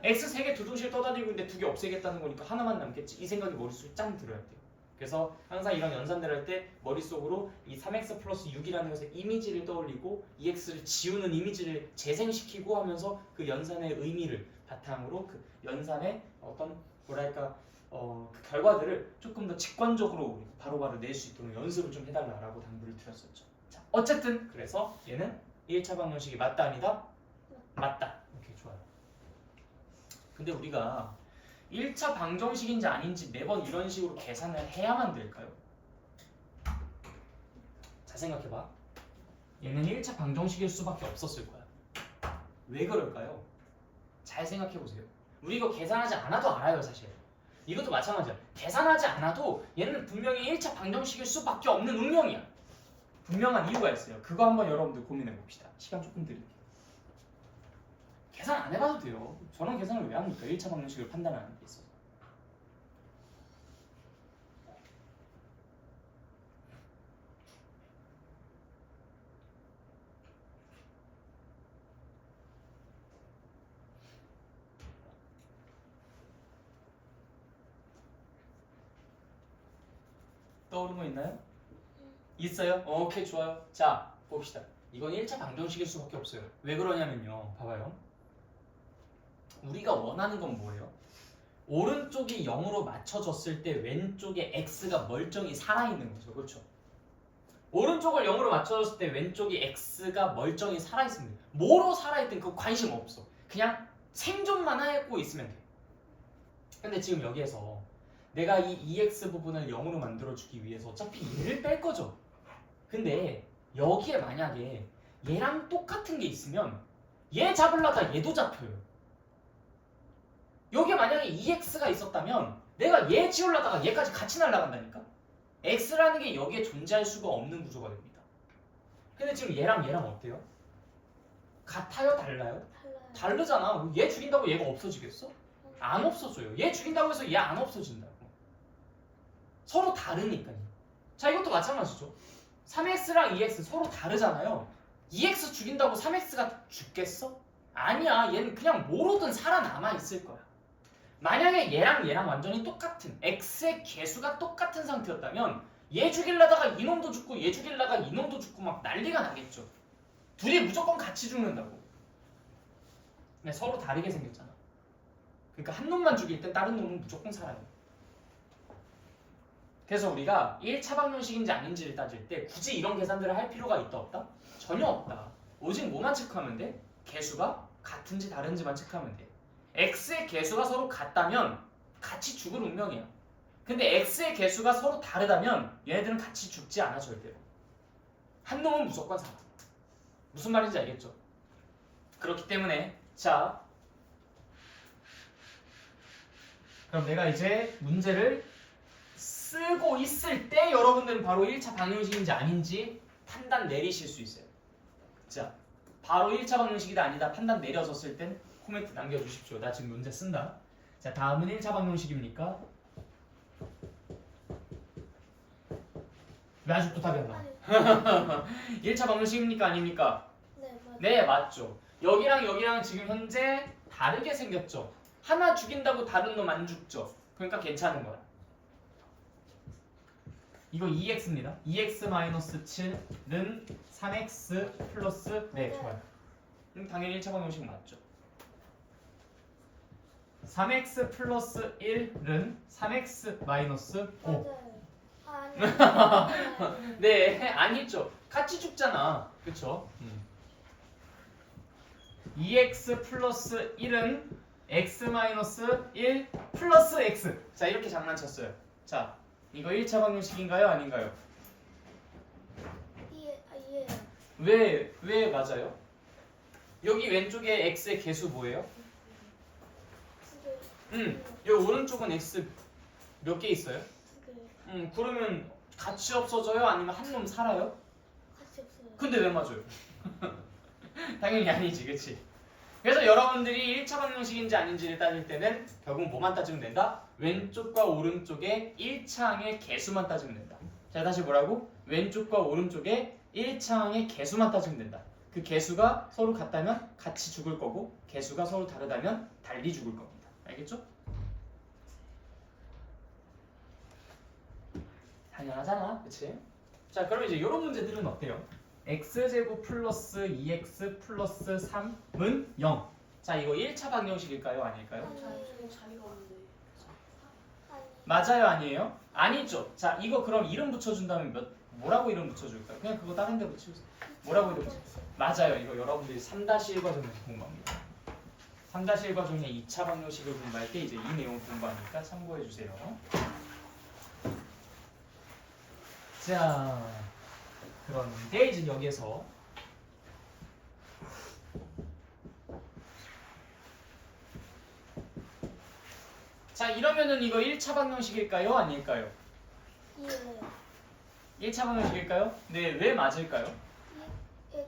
x 3개 두둥실 떠다니고 있는데 2개 없애겠다는 거니까 하나만 남겠지. 이 생각이 머릿속에 짱 들어야 돼요. 그래서 항상 이런 연산들 할 때 머릿속으로 이 3x 플러스 6이라는 것의 이미지를 떠올리고 2x를 지우는 이미지를 재생시키고 하면서 그 연산의 의미를 바탕으로 그 연산의 어떤 뭐랄까 그 결과들을 조금 더 직관적으로 바로바로 낼 수 있도록 연습을 좀 해달라고 당부를 드렸었죠. 자, 어쨌든 그래서 얘는 1차 방정식이 맞다 아니다? 맞다. 오케이 좋아요. 근데 우리가 1차 방정식인지 아닌지 매번 이런 식으로 계산을 해야만 될까요? 자 생각해봐. 얘는 1차 방정식일 수밖에 없었을 거야. 왜 그럴까요? 잘 생각해보세요. 우리 이거 계산하지 않아도 알아요 사실. 이것도 마찬가지야. 계산하지 않아도 얘는 분명히 1차 방정식일 수밖에 없는 운명이야. 분명한 이유가 있어요. 그거 한번 여러분들 고민해봅시다. 시간 조금 드릴게요. 계산 안 해봐도 돼요. 저런 계산을 왜 합니까? 1차 방정식을 판단하는 데 있어서. 떠오르는 거 있나요? 있어요? 오케이 좋아요. 자 봅시다. 이건 1차 방정식일 수밖에 없어요. 왜 그러냐면요. 봐봐요. 우리가 원하는 건 뭐예요? 오른쪽이 0으로 맞춰졌을 때 왼쪽에 x가 멀쩡히 살아있는 거죠. 그렇죠? 오른쪽을 0으로 맞춰졌을 때 왼쪽이 x가 멀쩡히 살아있습니다. 뭐로 살아있든 그거 관심 없어. 그냥 생존만 하고 있으면 돼. 근데 지금 여기에서 내가 이 2x 부분을 0으로 만들어주기 위해서 어차피 얘를 뺄 거죠. 근데 여기에 만약에 얘랑 똑같은 게 있으면 얘 잡으려다 얘도 잡혀요. 여기에 만약에 2x가 있었다면 내가 얘 지우려다가 얘까지 같이 날아간다니까? x라는 게 여기에 존재할 수가 없는 구조가 됩니다. 근데 지금 얘랑 어때요? 같아요? 달라요? 달라요. 다르잖아. 얘 죽인다고 얘가 없어지겠어? 안 없어져요. 얘 죽인다고 해서 얘 안 없어진다고. 서로 다르니까요. 자 이것도 마찬가지죠. 3x랑 2x 서로 다르잖아요. 2x 죽인다고 3x가 죽겠어? 아니야. 얘는 그냥 뭐로든 살아남아 있을 거야. 만약에 얘랑 완전히 똑같은 x의 개수가 똑같은 상태였다면 얘 죽이려다가 이놈도 죽고 얘 죽이려다가 이놈도 죽고 막 난리가 나겠죠. 둘이 무조건 같이 죽는다고. 근데 서로 다르게 생겼잖아. 그러니까 한 놈만 죽일 때 다른 놈은 무조건 살아요. 그래서 우리가 1차 방정식인지 아닌지를 따질 때 굳이 이런 계산들을 할 필요가 있다 없다? 전혀 없다. 오직 뭐만 체크하면 돼? 개수가 같은지 다른지만 체크하면 돼. x의 개수가 서로 같다면 같이 죽을 운명이야. 근데 x의 개수가 서로 다르다면 얘네들은 같이 죽지 않아 절대로. 한 놈은 무조건 살아. 무슨 말인지 알겠죠? 그렇기 때문에 자 그럼 내가 이제 문제를 쓰고 있을 때 여러분들은 바로 1차 방정식인지 아닌지 판단 내리실 수 있어요. 자, 바로 1차 방정식이다 아니다 판단 내려졌을 땐 코멘트 남겨주십시오. 나 지금 문제 쓴다. 자, 다음은 1차 방정식입니까? 왜 아직도 답이 안 나와? 1차 방정식입니까? 아닙니까? 네, 맞아요. 네, 맞죠. 여기랑 지금 현재 다르게 생겼죠. 하나 죽인다고 다른 놈 안 죽죠. 그러니까 괜찮은 거야. 이거 2x입니다. 2x-7는 3x 플러스 네, 좋아요. 그럼 당연히 1차 방정식 맞죠. 3x 플러스 1은 3x 마이너스 5. 맞아요. 아니. 네, 아니죠. 같이 죽잖아. 그쵸? 2x 플러스 1은 x 마이너스 1 플러스 x. 자, 이렇게 장난쳤어요. 자, 이거 1차 방정식인가요? 아닌가요? 이해요. 왜 맞아요? 여기 왼쪽에 x의 개수 뭐예요? 여기 오른쪽은 x 몇 개 있어요? 그러면 같이 없어져요? 아니면 한 놈 살아요? 같이 없어요. 근데 왜 맞아요? 당연히 아니지, 그치? 그래서 여러분들이 1차 방정식인지 아닌지를 따질 때는 결국 뭐만 따지면 된다? 왼쪽과 오른쪽의 1차항의 개수만 따지면 된다. 자, 다시 뭐라고? 왼쪽과 오른쪽의 1차항의 개수만 따지면 된다. 그 개수가 서로 같다면 같이 죽을 거고 개수가 서로 다르다면 달리 죽을 겁니다. 알겠죠? 당연하잖아, 그치? 자, 그럼 이제 이런 문제들은 어때요? x제곱 플러스 2x 플러스 3은 0. 자, 이거 1차 방정식일까요? 아닐까요? 자리가 없는데. 아니. 맞아요? 아니에요? 아니죠. 자, 이거 그럼 이름 붙여준다면 뭐라고 이름 붙여줄까요? 그냥 그거 다른 데 붙여주세요. 뭐라고 이름 붙여주세요? 맞아요. 이거 여러분들이 3-1 과정에서 공부합니다. 3-1 과정의 2차 방정식을 공부할 때 이제 이 내용 공부하니까 참고해주세요. 자, 그런데 이제 여기에서 자, 이러면은 이거 1차 방정식일까요? 아닐까요? 이해요. 1차 방정식일까요? 네, 왜 맞을까요?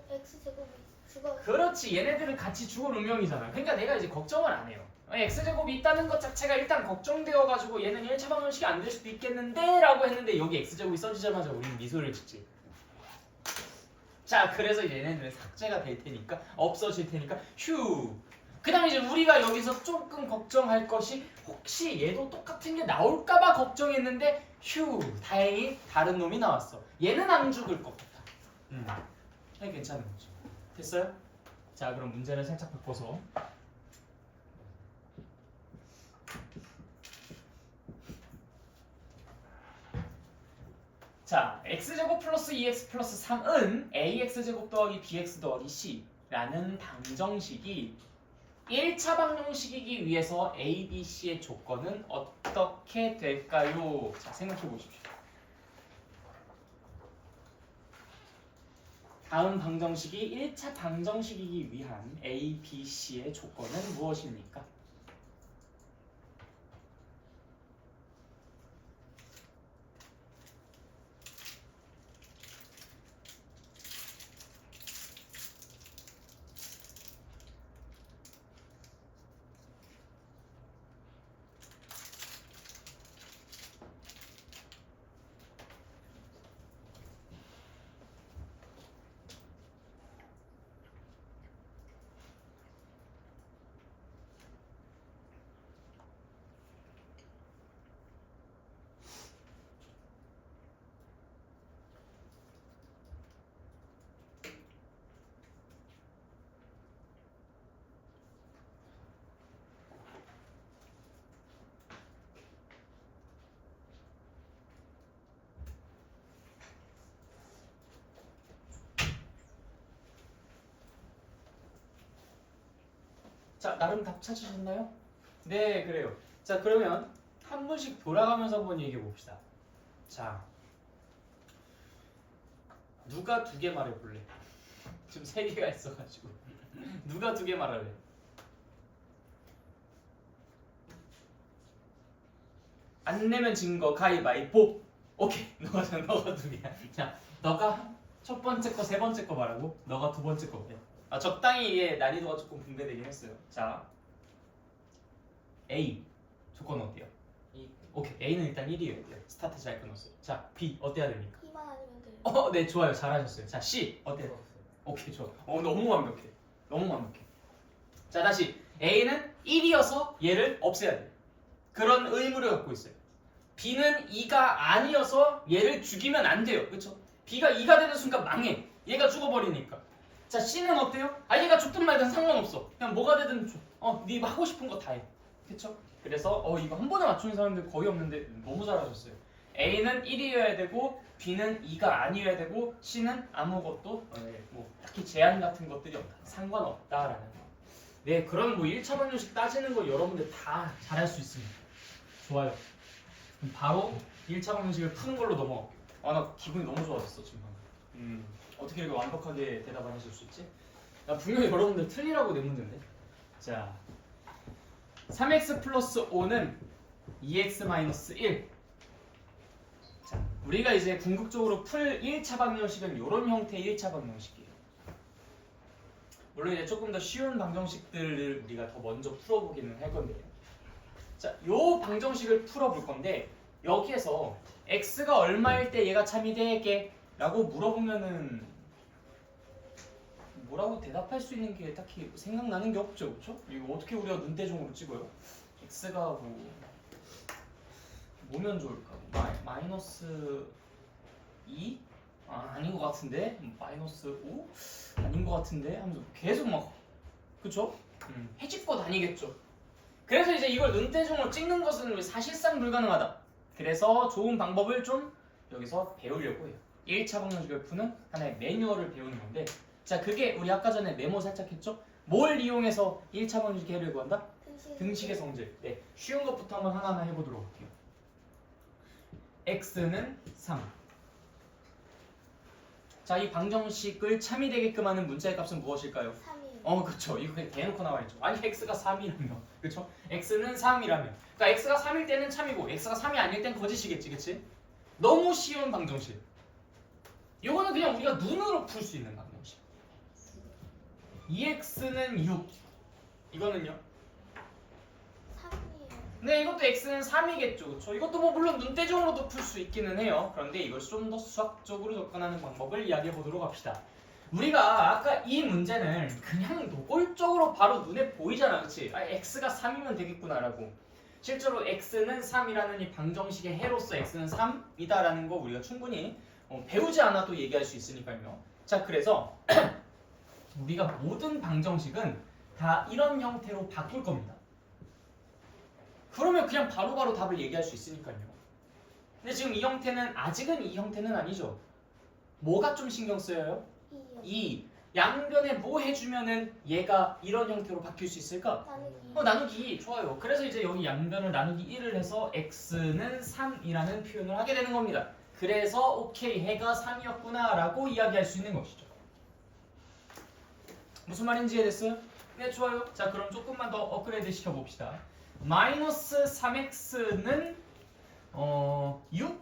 x 제곱이 죽어. 그렇지, 얘네들은 같이 죽을 운명이잖아. 그러니까 내가 이제 걱정을 안 해요. x제곱이 있다는 것 자체가 일단 걱정되어가지고 얘는 1차 방정식이 안 될 수도 있겠는데 라고 했는데 여기 x제곱이 써지자마자 우리는 미소를 짓지. 자, 그래서 이제 얘네들은 삭제가 될 테니까 없어질 테니까 휴. 그 다음에 이제 우리가 여기서 조금 걱정할 것이 혹시 얘도 똑같은 게 나올까봐 걱정했는데 휴, 다행히 다른 놈이 나왔어. 얘는 안 죽을 것 같아. 괜찮은 거죠. 됐어요? 자, 그럼 문제를 살짝 바꿔서 자, x제곱 플러스 2x 플러스 3은 ax제곱 더하기 bx 더하기 c라는 방정식이 1차 방정식이기 위해서 a, b, c의 조건은 어떻게 될까요? 자, 생각해 보십시오. 다음 방정식이 1차 방정식이기 위한 a, b, c의 조건은 무엇입니까? 자, 나름 답 찾으셨나요? 네, 그래요. 자, 그러면 한 번씩 돌아가면서 한번 얘기해 봅시다. 자, 누가 2개 말해볼래? 지금 3개가 있어가지고 누가 2개 말할래? 안 내면 진 거 가위바위보. 오케이, 너가 2개야. 자, 너가 첫 번째 거, 세 번째 거 말하고 너가 두 번째 거 해. 아, 적당히 이게 난이도가 조금 분배되긴 했어요. 자, A 조건 어때요? 오케이, A는 일단 1이에요. 스타트 잘 끊었어요. 자, B 어때야 됩니까? 2만 아니면 돼요. 네, 좋아요. 잘하셨어요. 자, C 어때요? 오케이, 좋아. 너무 완벽해. 너무 완벽해. 자, 다시 A는 1이어서 얘를 없애야 돼. 그런 의무를 갖고 있어요. B는 2가 아니어서 얘를 죽이면 안 돼요. 그쵸? B가 2가 되는 순간 망해. 얘가 죽어버리니까. 자, C는 어때요? 아, 얘가 죽든 말든 상관없어. 그냥 뭐가 되든 줘. 네 하고 싶은 거 다 해. 그쵸? 그래서 이거 한 번에 맞추는 사람들 거의 없는데 너무 잘하셨어요. A는 1이어야 되고 B는 2가 아니어야 되고 C는 아무것도 뭐 딱히 제한 같은 것들이 없다. 상관없다라는 거. 네, 그럼 뭐 1차 방정식 따지는 거 여러분들 다 잘할 수 있습니다. 좋아요. 그럼 바로 1차 방정식을 푸는 걸로 넘어갈게요. 나 기분이 너무 좋아졌어 지금 방금. 어떻게 이렇게 완벽하게 대답을 하실 수 있지? 나 분명히 여러분들 틀리라고 내 문제인데. 자, 3x 플러스 5는 2x 마이너스 1. 자, 우리가 이제 궁극적으로 풀 1차 방정식은 이런 형태의 1차 방정식이에요. 물론 이제 조금 더 쉬운 방정식들을 우리가 더 먼저 풀어보기는 할 건데요. 자, 요 방정식을 풀어볼 건데 여기에서 x가 얼마일 때 얘가 참이 되게? 라고 물어보면은 뭐라고 대답할 수 있는 게 딱히 생각나는 게 없죠, 그렇죠? 이거 어떻게 우리가 눈대중으로 찍어요? x가 뭐면 좋을까? 마이너스 2? 아닌 것 같은데? 마이너스 5? 아닌 것 같은데? 하면서 계속 막 그쵸? 해집고 다니겠죠. 그래서 이제 이걸 눈대중으로 찍는 것은 사실상 불가능하다. 그래서 좋은 방법을 좀 여기서 배우려고 해요. 1차 방정식을 푸는 하나의 매뉴얼을 배우는 건데, 자, 그게 우리 아까 전에 메모 살짝 했죠? 뭘 이용해서 1차 방정식 해를 구한다? 등식의 성질. 네, 쉬운 것부터 한번 하나하나 해보도록 할게요. x는 3. 자, 이 방정식을 참이 되게끔 하는 문자의 값은 무엇일까요? 3이요. 그쵸. 이거 그냥 대놓고 나와 있죠. 아니, x가 3이라며. 그쵸? x는 3이라며. 그러니까 x가 3일 때는 참이고, x가 3이 아닐 땐 거짓이겠지, 그치? 너무 쉬운 방정식. 이거는 그냥 우리가 눈으로 풀 수 있는 방정식. 2x는 6. 이거는요? 3이요. 네, 이것도 x는 3이겠죠. 그쵸? 이것도 뭐 물론 눈대중으로도 풀 수 있기는 해요. 그런데 이걸 좀 더 수학적으로 접근하는 방법을 이야기해 보도록 합시다. 우리가 아까 이 문제는 그냥 노골적으로 바로 눈에 보이잖아, 그치? x가 3이면 되겠구나라고. 실제로 x는 3이라는 이 방정식의 해로서 x는 3이다라는 거 우리가 충분히 배우지 않아도 얘기할 수 있으니까요. 자, 그래서 우리가 모든 방정식은 다 이런 형태로 바꿀 겁니다. 그러면 그냥 바로바로 답을 얘기할 수 있으니까요. 근데 지금 아직은 이 형태는 아니죠. 뭐가 좀 신경 쓰여요? 2요. 2. 양변에 뭐 해주면은 얘가 이런 형태로 바뀔 수 있을까? 나누기. 나누기 2. 좋아요. 그래서 이제 여기 양변을 나누기 1을 해서 x는 3이라는 표현을 하게 되는 겁니다. 그래서 오케이, 해가 3이었구나 라고 이야기할 수 있는 것이죠. 무슨 말인지 이해됐어요? 네, 좋아요. 자, 그럼 조금만 더 업그레이드 시켜봅시다. 마이너스 3x는 6?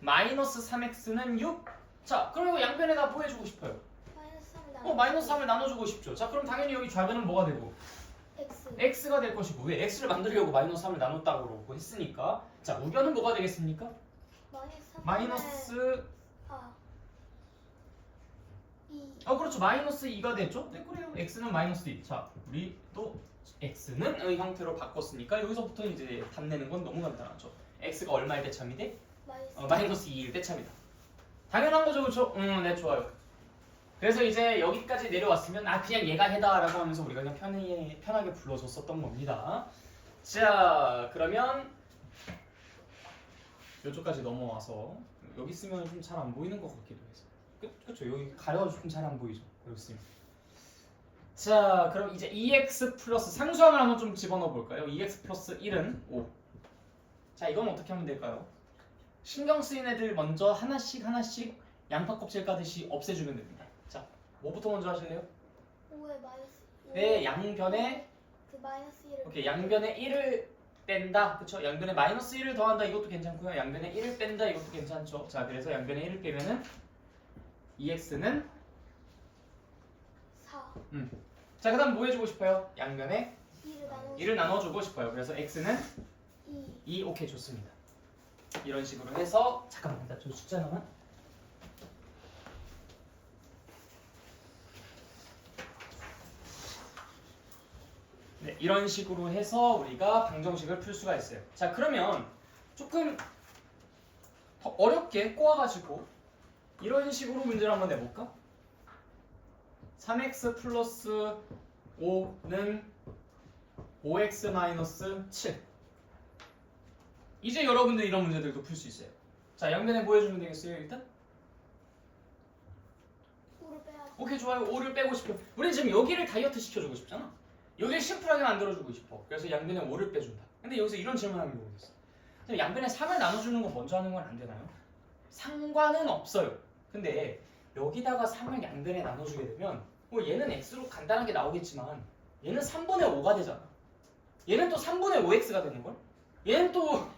마이너스 3x는 6? 자, 그럼 이거 양변에다 뭐 해주고 싶어요? 마이너스 3을 나눠주고 싶죠. 자, 그럼 당연히 여기 좌변은 뭐가 되고? x. x가 될 것이고, 왜 x를 만들려고 마이너스 3을 나눴다고 그러고 했으니까, 자, 우변은 뭐가 되겠습니까? 마이너스 2. 그렇죠. 마이너스 2가 됐죠? 네, 그래요. x는 마이너스 2. 자, 우리 또 x는 이 형태로 바꿨으니까 여기서부터 이제 답 내는 건 너무 간단하죠. x가 얼마일 때 참이 돼? 마이너스 2일 때 참이다. 당연한 거죠, 그렇죠? 네, 좋아요. 그래서 이제 여기까지 내려왔으면 그냥 얘가 해다라고 하면서 우리가 그냥 편하게 불러줬었던 겁니다. 자, 그러면 이쪽까지 넘어와서 여기 쓰면 좀 잘 안 보이는 것 같기도 해서. 그쵸? 여기 가려가지고 좀 잘 안 보이죠? 여기 쓰면. 자, 그럼 이제 2x 플러스 상수항을 한번 좀 집어넣어 볼까요? 2x 플러스 1은 5. 자, 이건 어떻게 하면 될까요? 신경 쓰인 애들 먼저 하나씩 양파 껍질 까듯이 없애주면 됩니다. 자, 뭐부터 먼저 하실래요? 5에 마이너스. 네, 양변에 그 마이너스 1을. 오케이, 양변에 1을 뺀다. 그쵸? 양변에 마이너스 1을 더한다. 이것도 괜찮고요. 양변에 1을 뺀다. 이것도 괜찮죠. 자, 그래서 양변에 1을 빼면은 2x는 4. 자, 그 다음 뭐 해주고 싶어요? 양변에 2를 1을 나눠주고 싶어요. 그래서 x는 2. 오케이, 좋습니다. 이런 식으로 해서 잠깐만, 나 저 숫자 하나만. 네, 이런 식으로 해서 우리가 방정식을 풀 수가 있어요. 자, 그러면 조금 더 어렵게 꼬아가지고 이런 식으로 문제를 한번 내볼까? 3x 플러스 5는 5x 마이너스 7. 이제 여러분들 이런 문제들도 풀 수 있어요. 자, 양변에 뭐 해주면 되겠어요, 일단? 5를 빼야지. 오케이, 좋아요. 5를 빼고 싶어. 우리는 지금 여기를 다이어트 시켜주고 싶잖아. 여기를 심플하게 만들어주고 싶어. 그래서 양변에 5를 빼준다. 근데 여기서 이런 질문하는 경우가 있어. 그럼 양변에 3을 나눠주는 건 먼저 하는 건 안 되나요? 상관은 없어요. 근데 여기다가 3을 양변에 나눠주게 되면 뭐 얘는 x로 간단하게 나오겠지만 얘는 3분의 5가 되잖아. 얘는 또 3분의 5x가 되는 걸? 얘는 또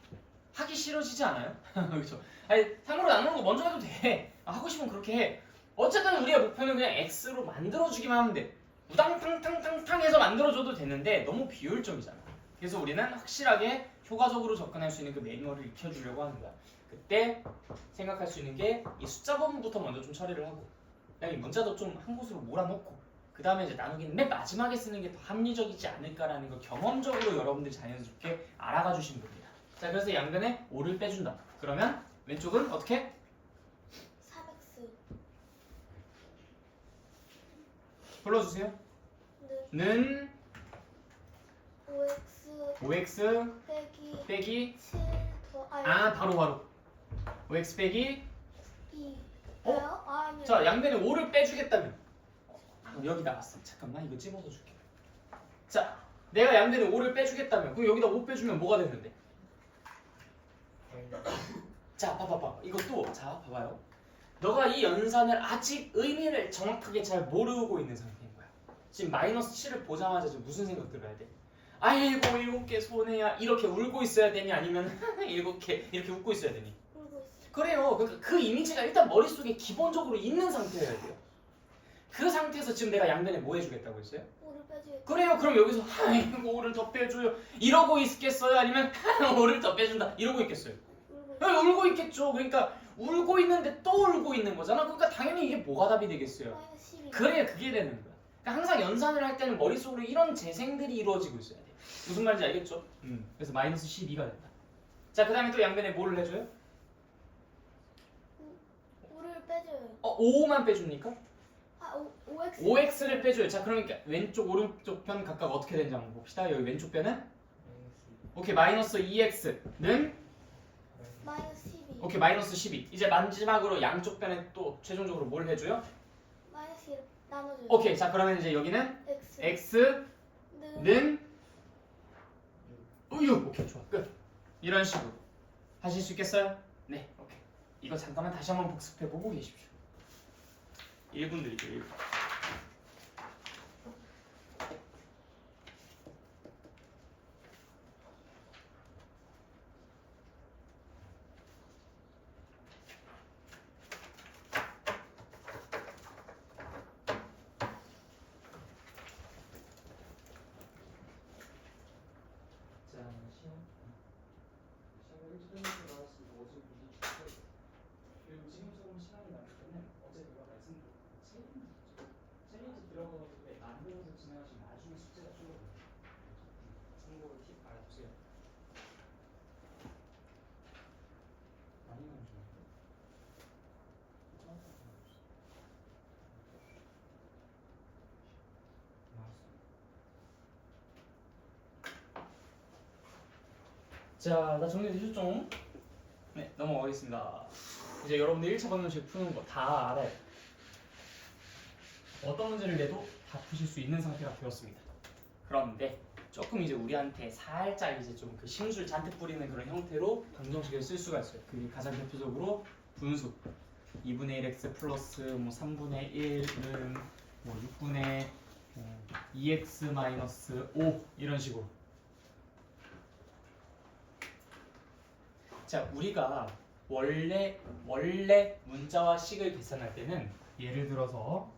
하기 싫어지지 않아요? 그렇죠? 아니 3으로 나누는 거 먼저 해도 돼. 하고 싶으면 그렇게 해. 어쨌든 우리의 목표는 그냥 x로 만들어주기만 하면 돼. 우당탕탕탕탕 해서 만들어줘도 되는데 너무 비효율적이잖아. 그래서 우리는 확실하게 효과적으로 접근할 수 있는 그 매뉴얼을 익혀주려고 하는 거야. 그때 생각할 수 있는 게 이 숫자 부분부터 먼저 좀 처리를 하고 그다음에 이 문자도 좀 한 곳으로 몰아놓고 그 다음에 이제 나누기는 맨 마지막에 쓰는 게 더 합리적이지 않을까라는 걸 경험적으로 여러분들이 자연스럽게 알아가 주시면 됩니다. 자, 그래서 양변에 5를 빼준다. 그러면 왼쪽은 어떻게? 3x 불러주세요. 는 5x 5x 빼기 빼기 7 더 바로 5x 빼기 2. 어? 왜요? 아니요. 자, 양변에 5를 빼주겠다면 여기 나왔어. 잠깐만 이거 찝어서 줄게. 자, 내가 양변에 5를 빼주겠다면 그럼 여기다 5 빼주면 뭐가 되는데? 자, 봐봐. 이것도 자, 봐봐요. 너가 이 연산을 아직 의미를 정확하게 잘 모르고 있는 상태인 거야. 지금 마이너스 7을 보자마자 지금 무슨 생각 들어야 돼? 아이고 7개 손해야 이렇게 울고 있어야 되니 아니면 7개 이렇게 웃고 있어야 되니? 울고 있어. 그래요. 그러니까 그 이미지가 일단 머릿속에 기본적으로 있는 상태여야 돼요. 그 상태에서 지금 내가 양변에 뭐 해주겠다고 했어요? 5를 빼주겠다. 그래요. 그럼 여기서 아이고 5를 더 빼줘요 이러고 있겠어요? 아니면 5를 더 빼준다 이러고 있겠어요? 울고 있어. 울고 있겠죠. 그러니까 울고 있는데 또 울고 있는 거잖아. 그러니까 당연히 이게 뭐가 답이 되겠어요? 마이너스 12. 그래야 그게 되는 거야. 그러니까 항상 연산을 할 때는 머릿속으로 이런 재생들이 이루어지고 있어야 돼. 무슨 말인지 알겠죠? 그래서 마이너스 12가 된다. 자, 그 다음에 또 양변에 뭐를 해줘요? 5를 빼줘요. 5만 빼줍니까? 5x 5x를 빼줘요. 자, 그러니까 왼쪽 오른쪽 편 각각 어떻게 되는지 한번 봅시다. 여기 왼쪽 편은 오케이 마이너스 2x는 마이너스 12. 오케이 마이너스 12. 이제 마지막으로 양쪽 편에 또 최종적으로 뭘 해줘요? 마이너스 1 나눠줘요. 오케이. 자, 그러면 이제 여기는 x는 x는 6. 오케이, 좋아. 끝. 이런 식으로 하실 수 있겠어요? 네, 오케이. 이거 잠깐만 다시 한번 복습해보고 계십시오. 1분 드릴게요. 1분. 그리고 지금 조금 시간이 남을 때는 어제 제가 말씀드린 챌린지 들어가서 만들어서 진행하시면 나중에 숙제가 줄어들어요. 참고로 팁 알아두세요. 많이 남으셨나요? 자, 다 정리되셨죠? 네, 넘어가겠습니다. 이제 여러분들 1차 방정식 푸는 거 다 알아요. 어떤 문제를 내도 다 푸실 수 있는 상태가 되었습니다. 그런데 조금 이제 우리한테 살짝 이제 좀 그 심술 잔뜩 뿌리는 그런 형태로 방정식을 쓸 수가 있어요. 그게 가장 대표적으로 분수 2분의 1x 플러스 뭐 3분의 1은 뭐 6분의 2x 마이너스 5 이런 식으로. 자, 우리가 원래 문자와 식을 계산할 때는 예를 들어서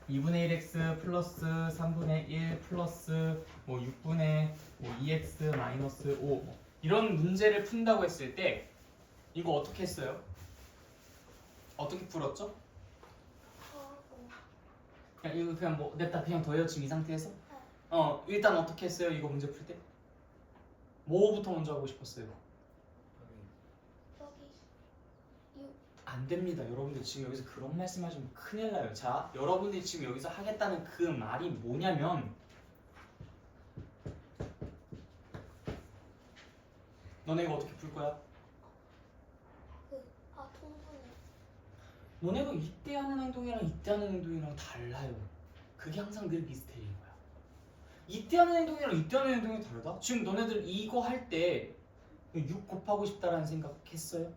2분의 1x 플러스 3분의 1 플러스 뭐 6분의 뭐 2x 마이너스 5 이런 문제를 푼다고 했을 때 이거 어떻게 했어요? 어떻게 풀었죠? 더하고 그냥 이거 그냥 뭐 냅다 그냥 더해요 지금 이 상태에서? 일단 어떻게 했어요? 이거 문제 풀 때? 뭐부터 먼저 하고 싶었어요? 여기 6 안 됩니다. 여러분들 지금 여기서 그런 말씀하시면 큰일 나요. 자, 여러분들이 지금 여기서 하겠다는 그 말이 뭐냐면 너네 이거 어떻게 풀 거야? 통분해. 너네가 이때 하는 행동이랑 이때 하는 행동이랑 달라요. 그게 항상 늘 미스테리인 거야. 이때 하는 행동이랑 이때 하는 행동이 다르다? 지금 너네들 이거 할 때 6 곱하고 싶다라는 생각 했어요?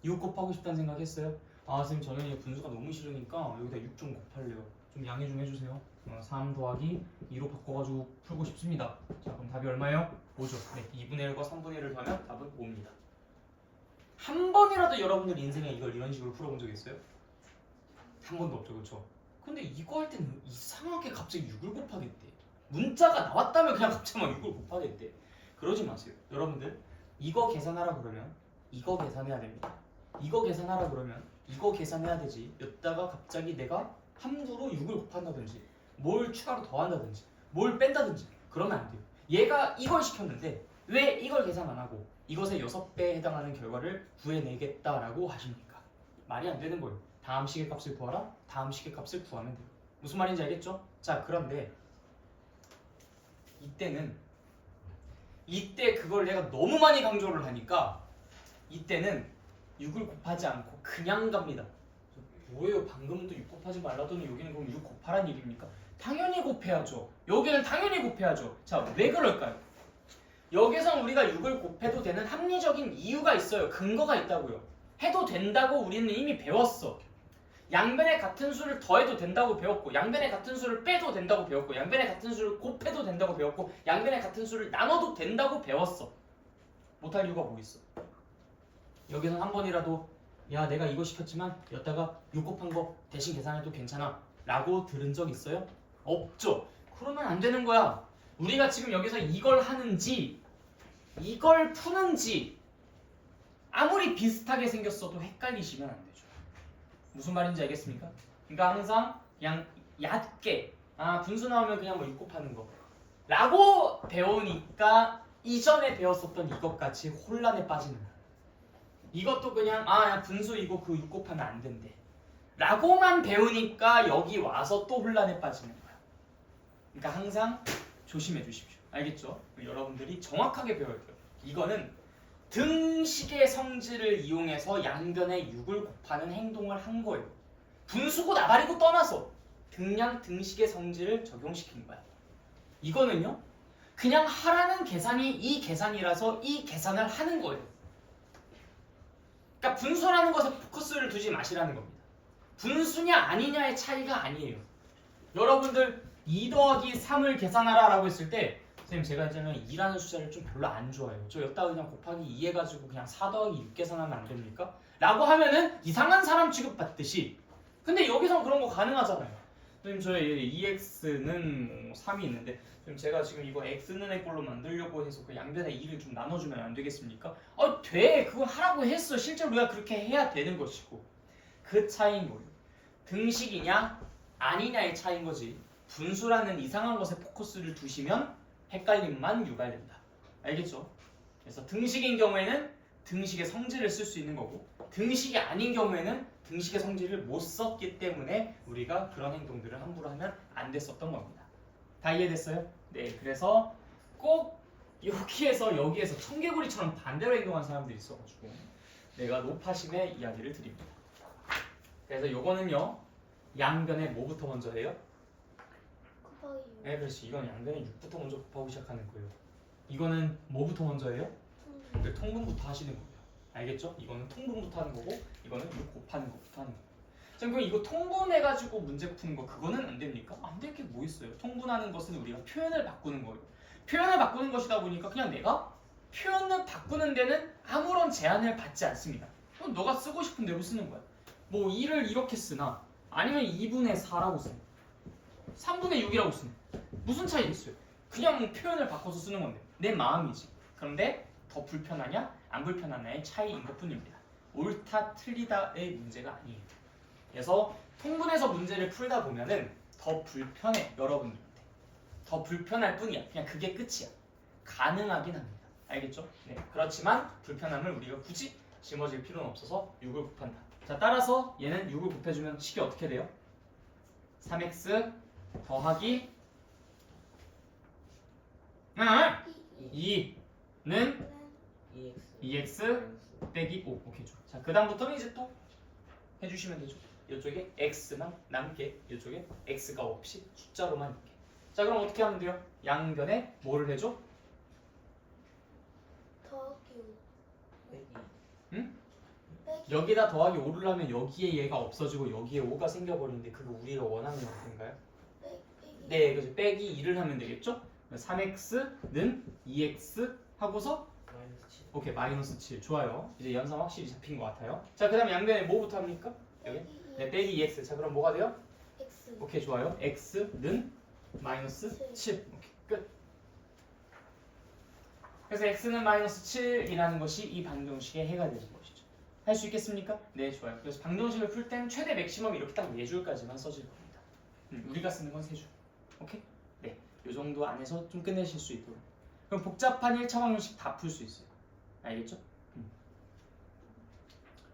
6 곱하고 싶다는 생각 했어요? 아 선생님 저는 이 분수가 너무 싫으니까 여기다 6 좀 곱할래요. 좀 양해 좀 해주세요. 3 더하기 2로 바꿔가지고 풀고 싶습니다. 자 그럼 답이 얼마예요? 5죠. 네, 2분의 1과 3분의 1을 더하면 답은 5입니다. 한 번이라도 여러분들 인생에 이걸 이런 식으로 풀어본 적 있어요? 한 번도 없죠, 그렇죠? 근데 이거 할 때는 이상하게 갑자기 6을 곱하겠대. 문자가 나왔다면 그냥 갑자기 막 6을 곱하겠대. 그러지 마세요. 여러분들 이거 계산하라 그러면 이거 계산해야 됩니다. 이거 계산하라 그러면 이거 계산해야 되지. 여기다가 갑자기 내가 함부로 6을 곱한다든지 뭘 추가로 더한다든지 뭘 뺀다든지 그러면 안 돼요. 얘가 이걸 시켰는데 왜 이걸 계산 안 하고 이것의 6배에 해당하는 결과를 구해내겠다라고 하십니까? 말이 안 되는 거예요. 다음 식의 값을 구하라. 다음 식의 값을 구하면 돼요. 무슨 말인지 알겠죠? 자 그런데 이때 그걸 내가 너무 많이 강조를 하니까 이때는 6을 곱하지 않고 그냥 갑니다. 뭐예요? 방금도 6 곱하지 말라더니 여기는 그럼 6 곱하란 얘기입니까? 당연히 곱해야죠. 여기는 당연히 곱해야죠. 자, 왜 그럴까요? 여기서 우리가 6을 곱해도 되는 합리적인 이유가 있어요. 근거가 있다고요. 해도 된다고 우리는 이미 배웠어. 양변에 같은 수를 더해도 된다고 배웠고 양변에 같은 수를 빼도 된다고 배웠고 양변에 같은 수를 곱해도 된다고 배웠고 양변에 같은 수를 나눠도 된다고 배웠어. 못할 이유가 뭐 있어? 여기서 한 번이라도 야 내가 이거 시켰지만 여기다가 6 곱한 거 대신 계산해도 괜찮아 라고 들은 적 있어요? 없죠. 그러면 안 되는 거야. 우리가 지금 여기서 이걸 하는지 이걸 푸는지 아무리 비슷하게 생겼어도 헷갈리시면 안 되죠. 무슨 말인지 알겠습니까? 그러니까 항상 그냥 얕게 분수 나오면 그냥 뭐 6 곱하는 거 라고 배우니까 이전에 배웠었던 이것같이 혼란에 빠지는 거야. 이것도 그냥 야 분수 이거 그 6 곱하면 안 된대 라고만 배우니까 여기 와서 또 혼란에 빠지는 거야. 그러니까 항상 조심해 주십시오. 알겠죠? 여러분들이 정확하게 배워야 돼요. 이거는 등식의 성질을 이용해서 양변에 6을 곱하는 행동을 한 거예요. 분수고 나발이고 떠나서 그냥 등식의 성질을 적용시킨 거야. 이거는요 그냥 하라는 계산이 이 계산이라서 이 계산을 하는 거예요. 그러니까 분수라는 것에 포커스를 두지 마시라는 겁니다. 분수냐 아니냐의 차이가 아니에요. 여러분들 2 더하기 3을 계산하라 라고 했을 때 선생님 제가 이제는 2라는 숫자를 좀 별로 안 좋아해요. 저 여기다가 그냥 곱하기 2 해가지고 그냥 4 더하기 6 계산하면 안 됩니까? 라고 하면은 이상한 사람 취급받듯이 근데 여기서 그런 거 가능하잖아요. 선생님 저의 2x는 3이 있는데 지금 제가 지금 이거 x는의 꼴로 만들려고 해서 그 양변에 2를 좀 나눠주면 안 되겠습니까? 돼. 그거 하라고 했어. 실제로 우리가 그렇게 해야 되는 것이고 그 차이인 거예요. 등식이냐 아니냐의 차이인 거지. 분수라는 이상한 것에 포커스를 두시면 헷갈림만 유발된다. 알겠죠? 그래서 등식인 경우에는 등식의 성질을 쓸 수 있는 거고 등식이 아닌 경우에는 등식의 성질을 못 썼기 때문에 우리가 그런 행동들을 함부로 하면 안 됐었던 겁니다. 다 이해됐어요? 네, 그래서 꼭 여기에서 청개구리처럼 반대로 행동하는 사람들이 있어가지고 내가 노파심의 이야기를 드립니다. 그래서 요거는요 양변에 뭐부터 먼저 해요? 곱하기 6 네, 그렇지. 이건 양변에 6부터 먼저 곱하고 시작하는 거예요. 이거는 뭐부터 먼저 해요? 네, 통분부터 하시는 거예요. 알겠죠? 이거는 통분부터 하는 거고 이거는 6 곱하는 것부터 하는 거예요. 자, 그럼 이거 통분해가지고 문제 푸는 거 그거는 안 됩니까? 안 될 게 뭐 있어요? 통분하는 것은 우리가 표현을 바꾸는 거예요. 표현을 바꾸는 것이다 보니까 그냥 내가 표현을 바꾸는 데는 아무런 제한을 받지 않습니다. 그럼 너가 쓰고 싶은 대로 쓰는 거야. 뭐 2를 이렇게 쓰나 아니면 2분의 4라고 쓰나 3분의 6이라고 쓰나 무슨 차이 있어요? 그냥 표현을 바꿔서 쓰는 건데 내 마음이지. 그런데 더 불편하냐 안 불편하냐의 차이인 것뿐입니다. 옳다 틀리다의 문제가 아니에요. 그래서 통분해서 문제를 풀다 보면은 더 불편해. 여러분들한테 더 불편할 뿐이야. 그냥 그게 끝이야. 가능하긴 합니다. 알겠죠? 네. 그렇지만 불편함을 우리가 굳이 짊어질 필요는 없어서 6을 곱한다. 자, 따라서 얘는 6을 곱해주면 식이 어떻게 돼요? 3x 더하기 2는 2x 빼기 5. 오케이, 좋아. 자, 그 다음부터는 이제 또 해주시면 되죠. 이쪽에 x만 남게, 이쪽에 x가 없이 숫자로만 있게. 자, 그럼 어떻게 하면 돼요? 양변에 뭐를 해줘? 더하기 5 빼기. 빼기 여기다 더하기 5를 하면 여기에 얘가 없어지고 여기에 5가 생겨버리는데 그거 우리가 원하는 건가요? 빼기 네, 그래서 빼기 2를 하면 되겠죠? 3x는 2x 하고서 마이너스 7. 오케이, 마이너스 7. 좋아요. 이제 연산 확실히 잡힌 것 같아요. 자, 그 다음에 양변에 뭐부터 합니까? 여기? 네, 빼기 2x. 자, 그럼 뭐가 돼요? x 오케이, 좋아요. x는 마이너스 7. 오케이, 끝. 그래서 x는 마이너스 7이라는 것이 이 방정식의 해가 되는 것이죠. 할 수 있겠습니까? 네, 좋아요. 그래서 방정식을 풀 땐 최대 맥시멈 이렇게 딱 4줄까지만 써질 겁니다. 우리가 쓰는 건 3줄. 오케이? 네, 이 정도 안에서 좀 끝내실 수 있도록. 그럼 복잡한 1차 방정식 다 풀 수 있어요. 알겠죠?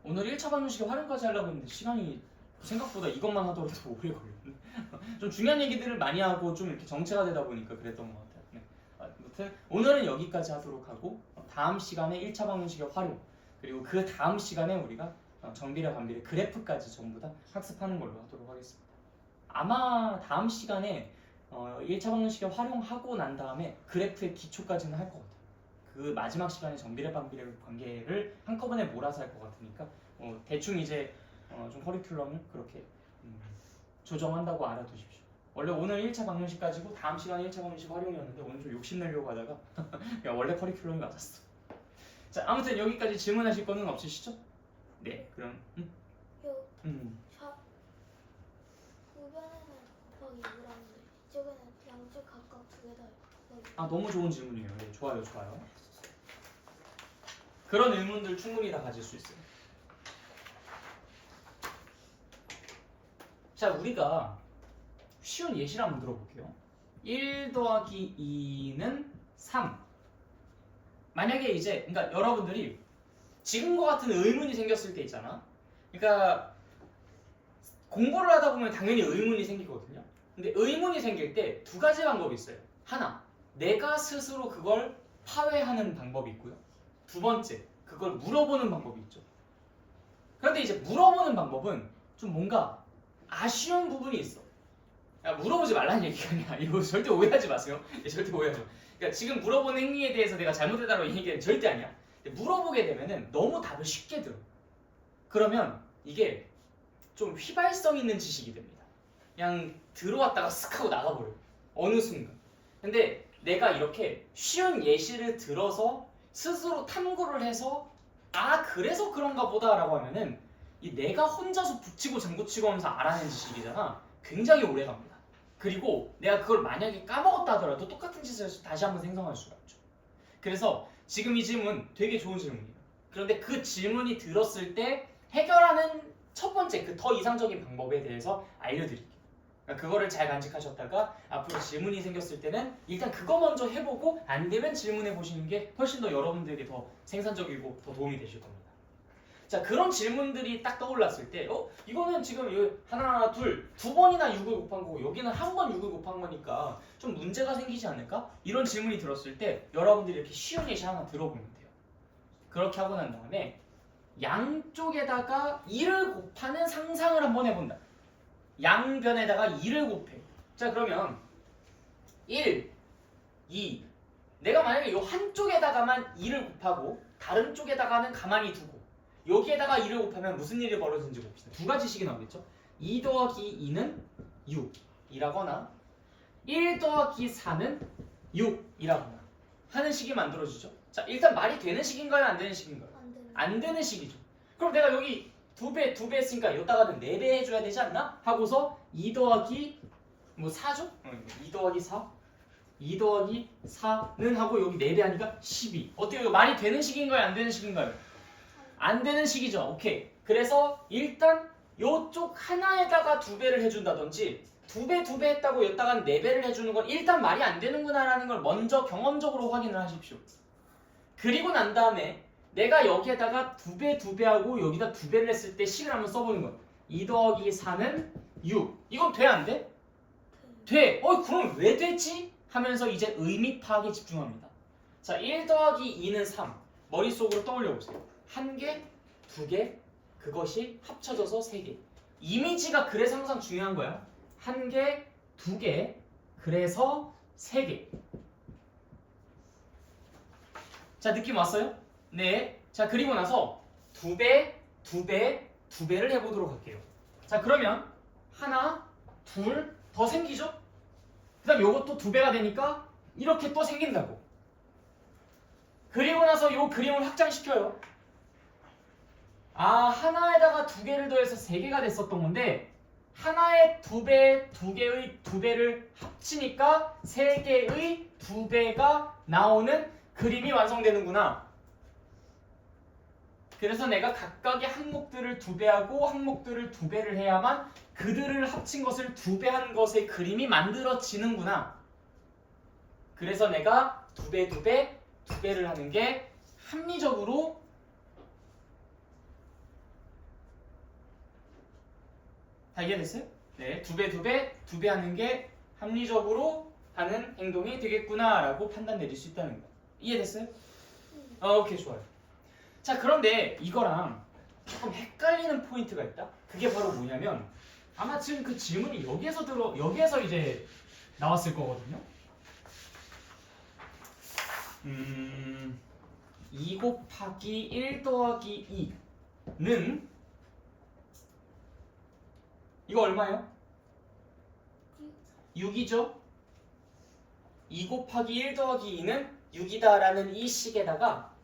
오늘 1차 방정식의 활용까지 하려고 했는데 시간이 생각보다 이것만 하더라도 오래 걸렸네. 좀 중요한 얘기들을 많이 하고 좀 이렇게 정체가 되다 보니까 그랬던 것 같아요. 네. 아무튼 오늘은 여기까지 하도록 하고 다음 시간에 1차 방정식의 활용 그리고 그 다음 시간에 우리가 정비례 반비례 그래프까지 전부 다 학습하는 걸로 하도록 하겠습니다. 아마 다음 시간에 1차 방정식의 활용하고 난 다음에 그래프의 기초까지는 할 것 같아요. 그 마지막 시간에 정비례 반비례 관계를 한꺼번에 몰아서 할 것 같으니까 대충 이제 좀 커리큘럼을 그렇게 조정한다고 알아두십시오. 원래 오늘 1차 방정식 가지고 다음 시간에 1차 방정식 활용이었는데 오늘 좀 욕심내려고 하다가 그냥 원래 커리큘럼이 맞았어. 자, 아무튼 여기까지 질문하실 거는 없으시죠? 네, 그럼 우변에는 더하기 5라는데 이쪽에는 양쪽 각각 2개 다 더하기 아, 너무 좋은 질문이에요. 네, 좋아요, 좋아요. 그런 의문들 충분히 다 가질 수 있어요. 자, 우리가 쉬운 예시를 한번 들어볼게요. 1 더하기 2는 3. 만약에 이제, 그러니까 여러분들이 지금과 같은 의문이 생겼을 때 있잖아. 그러니까 공부를 하다 보면 당연히 의문이 생기거든요. 근데 의문이 생길 때 두 가지 방법이 있어요. 하나, 내가 스스로 그걸 파회하는 방법이 있고요. 두 번째, 그걸 물어보는 방법이 있죠. 그런데 이제 물어보는 방법은 좀 뭔가 아쉬운 부분이 있어. 야, 물어보지 말라는 얘기가 아니야. 이거 절대 오해하지 마세요. 절대 오해하지 마. 그러니까 지금 물어보는 행위에 대해서 내가 잘못했다고 이 얘기는 절대 아니야. 물어보게 되면은 너무 답을 쉽게 들어. 그러면 이게 좀 휘발성 있는 지식이 됩니다. 그냥 들어왔다가 쓱 하고 나가버려요. 어느 순간. 근데 내가 이렇게 쉬운 예시를 들어서 스스로 탐구를 해서 아, 그래서 그런가 보다라고 하면은 이 내가 혼자서 북치고 장구치고 하면서 알아낸 지식이잖아. 굉장히 오래 갑니다. 그리고 내가 그걸 만약에 까먹었다 하더라도 똑같은 짓을 다시 한번 생성할 수가 있죠. 그래서 지금 이 질문 되게 좋은 질문이에요. 그런데 그 질문이 들었을 때 해결하는 첫 번째 그 더 이상적인 방법에 대해서 알려드릴게요. 그러니까 그거를 잘 간직하셨다가 앞으로 질문이 생겼을 때는 일단 그거 먼저 해보고 안 되면 질문해 보시는 게 훨씬 더 여러분들에게 더 생산적이고 더 도움이 되실 겁니다. 자, 그런 질문들이 딱 떠올랐을 때 이거는 지금 하나, 두 번이나 6을 곱한 거고 여기는 한 번 6을 곱한 거니까 좀 문제가 생기지 않을까? 이런 질문이 들었을 때 여러분들이 이렇게 쉬운 예시 하나 들어보면 돼요. 그렇게 하고 난 다음에 양쪽에다가 2를 곱하는 상상을 한번 해본다. 양변에다가 2를 곱해. 자, 그러면 1, 2 내가 만약에 이 한쪽에다가만 2를 곱하고 다른 쪽에다가는 가만히 두고 여기에다가 2를 곱하면 무슨 일이 벌어지는지 봅시다. 두 가지 식이 나오겠죠? 2 더하기 2는 6이라거나 1 더하기 4는 6이라거나 하는 식이 만들어지죠. 자, 일단 말이 되는 식인가요? 안 되는 식인가요? 안 되는 식이죠. 그럼 내가 여기 두 배 했으니까 여기다가는 4배 해줘야 되지 않나? 하고서 2 더하기 4죠? 2 더하기 4 2 더하기 4는 하고 여기 4배 하니까 12. 어때요? 이거 말이 되는 식인가요? 안 되는 식인가요? 안 되는 식이죠. 오케이. 그래서 일단 이쪽 하나에다가 2배를 해준다든지 2배 했다고 여기다가 4배를 해주는 건 일단 말이 안 되는구나라는 걸 먼저 경험적으로 확인을 하십시오. 그리고 난 다음에 내가 여기에다가 2배 하고 여기다 2배를 했을 때 식을 한번 써보는 거야. 2 더하기 4는 6. 이건 돼 안 돼? 돼. 그럼 왜 되지? 하면서 이제 의미 파악에 집중합니다. 자, 1 더하기 2는 3. 머릿속으로 떠올려 보세요. 1개, 2개, 그것이 합쳐져서 3개. 이미지가 그래서 항상 중요한 거야. 1개, 2개, 그래서 3개. 자, 느낌 왔어요? 네. 자, 그리고 나서 2배, 2배를 해보도록 할게요. 자, 그러면 하나, 둘 더 생기죠? 그 다음 요것도 2배가 되니까 이렇게 또 생긴다고. 그리고 나서 요 그림을 확장시켜요. 하나에다가 2개를 더해서 3개가 됐었던 건데 하나의 2배, 2개의 2배를 합치니까 3개의 2배가 나오는 그림이 완성되는구나. 그래서 내가 각각의 항목들을 2배하고 항목들을 2배를 해야만 그들을 합친 것을 2배한 것의 그림이 만들어지는구나. 그래서 내가 2배를 하는 게 합리적으로 다 이해됐어요? 네, 2배 하는 게 합리적으로 하는 행동이 되겠구나 라고 판단 내릴 수 있다는 거. 이해됐어요? 오케이, 좋아요. 자, 그런데 이거랑 조금 헷갈리는 포인트가 있다. 그게 바로 뭐냐면 아마 지금 그 질문이 여기에서 이제 나왔을 거거든요. 2 곱하기 1 더하기 2는 이거 얼마예요? 6이죠? 2 곱하기 1 더하기 2는 6이다라는 이 식에다가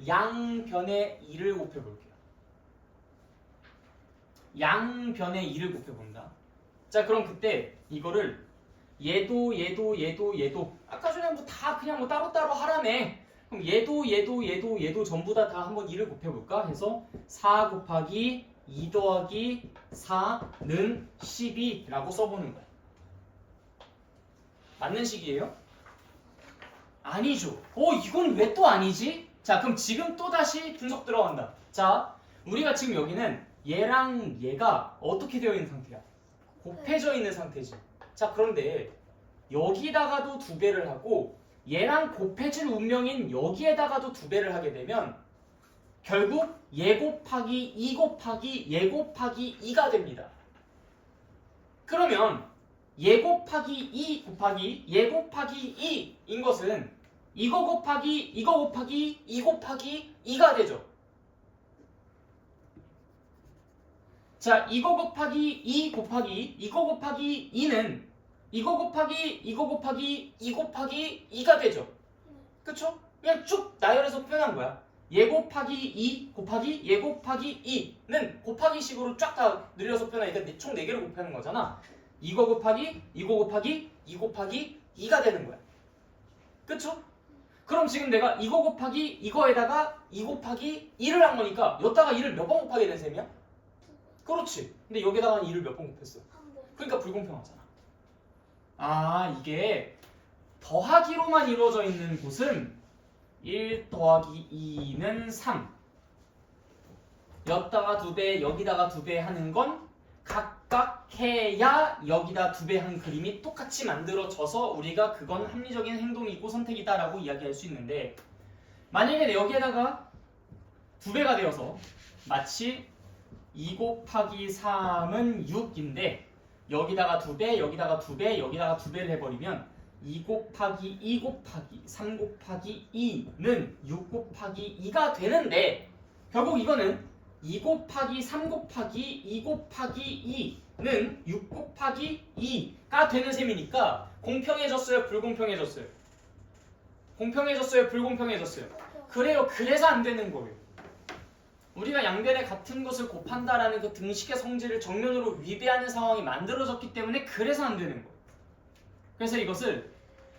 양변의 2를 곱해볼게요. 양변의 2를 곱해본다. 자, 그럼 그때 이거를 얘도 아까 전에 다 그냥 따로따로 하라며. 그럼 얘도 전부 다 한번 2를 곱해볼까 해서 4 곱하기 2 더하기 4는 12라고 써보는 거야. 맞는 식이에요? 아니죠. 이건 왜 또 아니지? 자, 그럼 지금 또 다시 분석 들어간다. 자, 우리가 지금 여기는 얘랑 얘가 어떻게 되어 있는 상태야? 곱해져 있는 상태지. 자, 그런데 여기다가도 2배를 하고 얘랑 곱해질 운명인 여기에다가도 2배를 하게 되면 결국 얘 곱하기 2 곱하기 얘 곱하기 2가 됩니다. 그러면 얘 곱하기 2 곱하기 얘 곱하기 2인 것은 이거 곱하기 2 곱하기 2가 되죠. 자, 이거 곱하기 2 곱하기 이거 곱하기 2는 이거 곱하기 2 곱하기 2가 되죠. 그쵸? 그냥 쭉 나열해서 표현한 거야. 얘 곱하기 2 곱하기 얘 곱하기 2는 곱하기 식으로 쫙 다 늘려서 표현하니까 총 4개를 곱하는 거잖아. 이거 곱하기 이거 곱하기 2 곱하기 2가 되는 거야. 그쵸? 그럼 지금 내가 이거 곱하기 이거에다가 2 곱하기 2를 한 거니까 여기다가 2를 몇 번 곱하게 된 셈이야? 그렇지. 근데 여기다가 2를 몇 번 곱했어? 한 번. 그러니까 불공평하잖아. 이게 더하기로만 이루어져 있는 곳은 1 더하기 2는 3 여기다가 2배 여기다가 2배 하는 건 각각 해야 여기다 2배 한 그림이 똑같이 만들어져서 우리가 그건 합리적인 행동이고 선택이다 라고 이야기할 수 있는데 만약에 여기에다가 2배가 되어서 마치 2 곱하기 3은 6인데 여기다가 2배 여기다가 2배 여기다가 2배를 해버리면 2 곱하기 2 곱하기 3 곱하기 2는 6 곱하기 2가 되는데 결국 이거는 2 곱하기 3 곱하기 2 곱하기 2는 6 곱하기 2가 되는 셈이니까 공평해졌어요? 불공평해졌어요? 공평해졌어요? 불공평해졌어요? 그래요. 그래서 안 되는 거예요. 우리가 양변에 같은 것을 곱한다라는 그 등식의 성질을 정면으로 위배하는 상황이 만들어졌기 때문에 그래서 안 되는 거예요. 그래서 이것을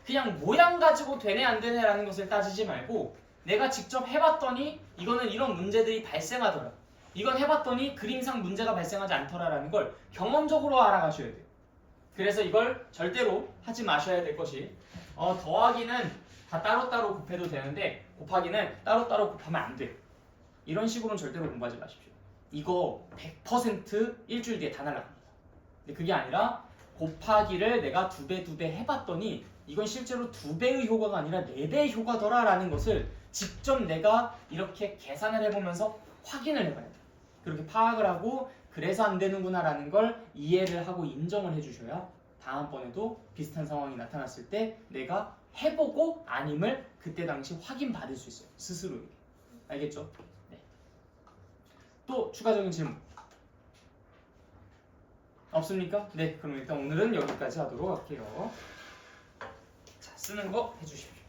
그냥 모양 가지고 되네 안 되네라는 것을 따지지 말고 내가 직접 해봤더니 이거는 이런 문제들이 발생하더라. 이건 해봤더니 그림상 문제가 발생하지 않더라라는 걸 경험적으로 알아가셔야 돼요. 그래서 이걸 절대로 하지 마셔야 될 것이 더하기는 다 따로따로 곱해도 되는데 곱하기는 따로따로 곱하면 안 돼요. 이런 식으로는 절대로 공부하지 마십시오. 이거 100% 일주일 뒤에 다 날아갑니다. 근데 그게 아니라 곱하기를 내가 2배 해봤더니 이건 실제로 2배의 효과가 아니라 4배의 효과더라 라는 것을 직접 내가 이렇게 계산을 해보면서 확인을 해봐야 돼요. 그렇게 파악을 하고 그래서 안 되는구나 라는 걸 이해를 하고 인정을 해주셔야 다음번에도 비슷한 상황이 나타났을 때 내가 해보고 아님을 그때 당시 확인받을 수 있어요. 스스로에게. 알겠죠? 네. 또 추가적인 질문 없습니까? 네, 그럼 일단 오늘은 여기까지 하도록 할게요. 자, 쓰는 거 해주십시오.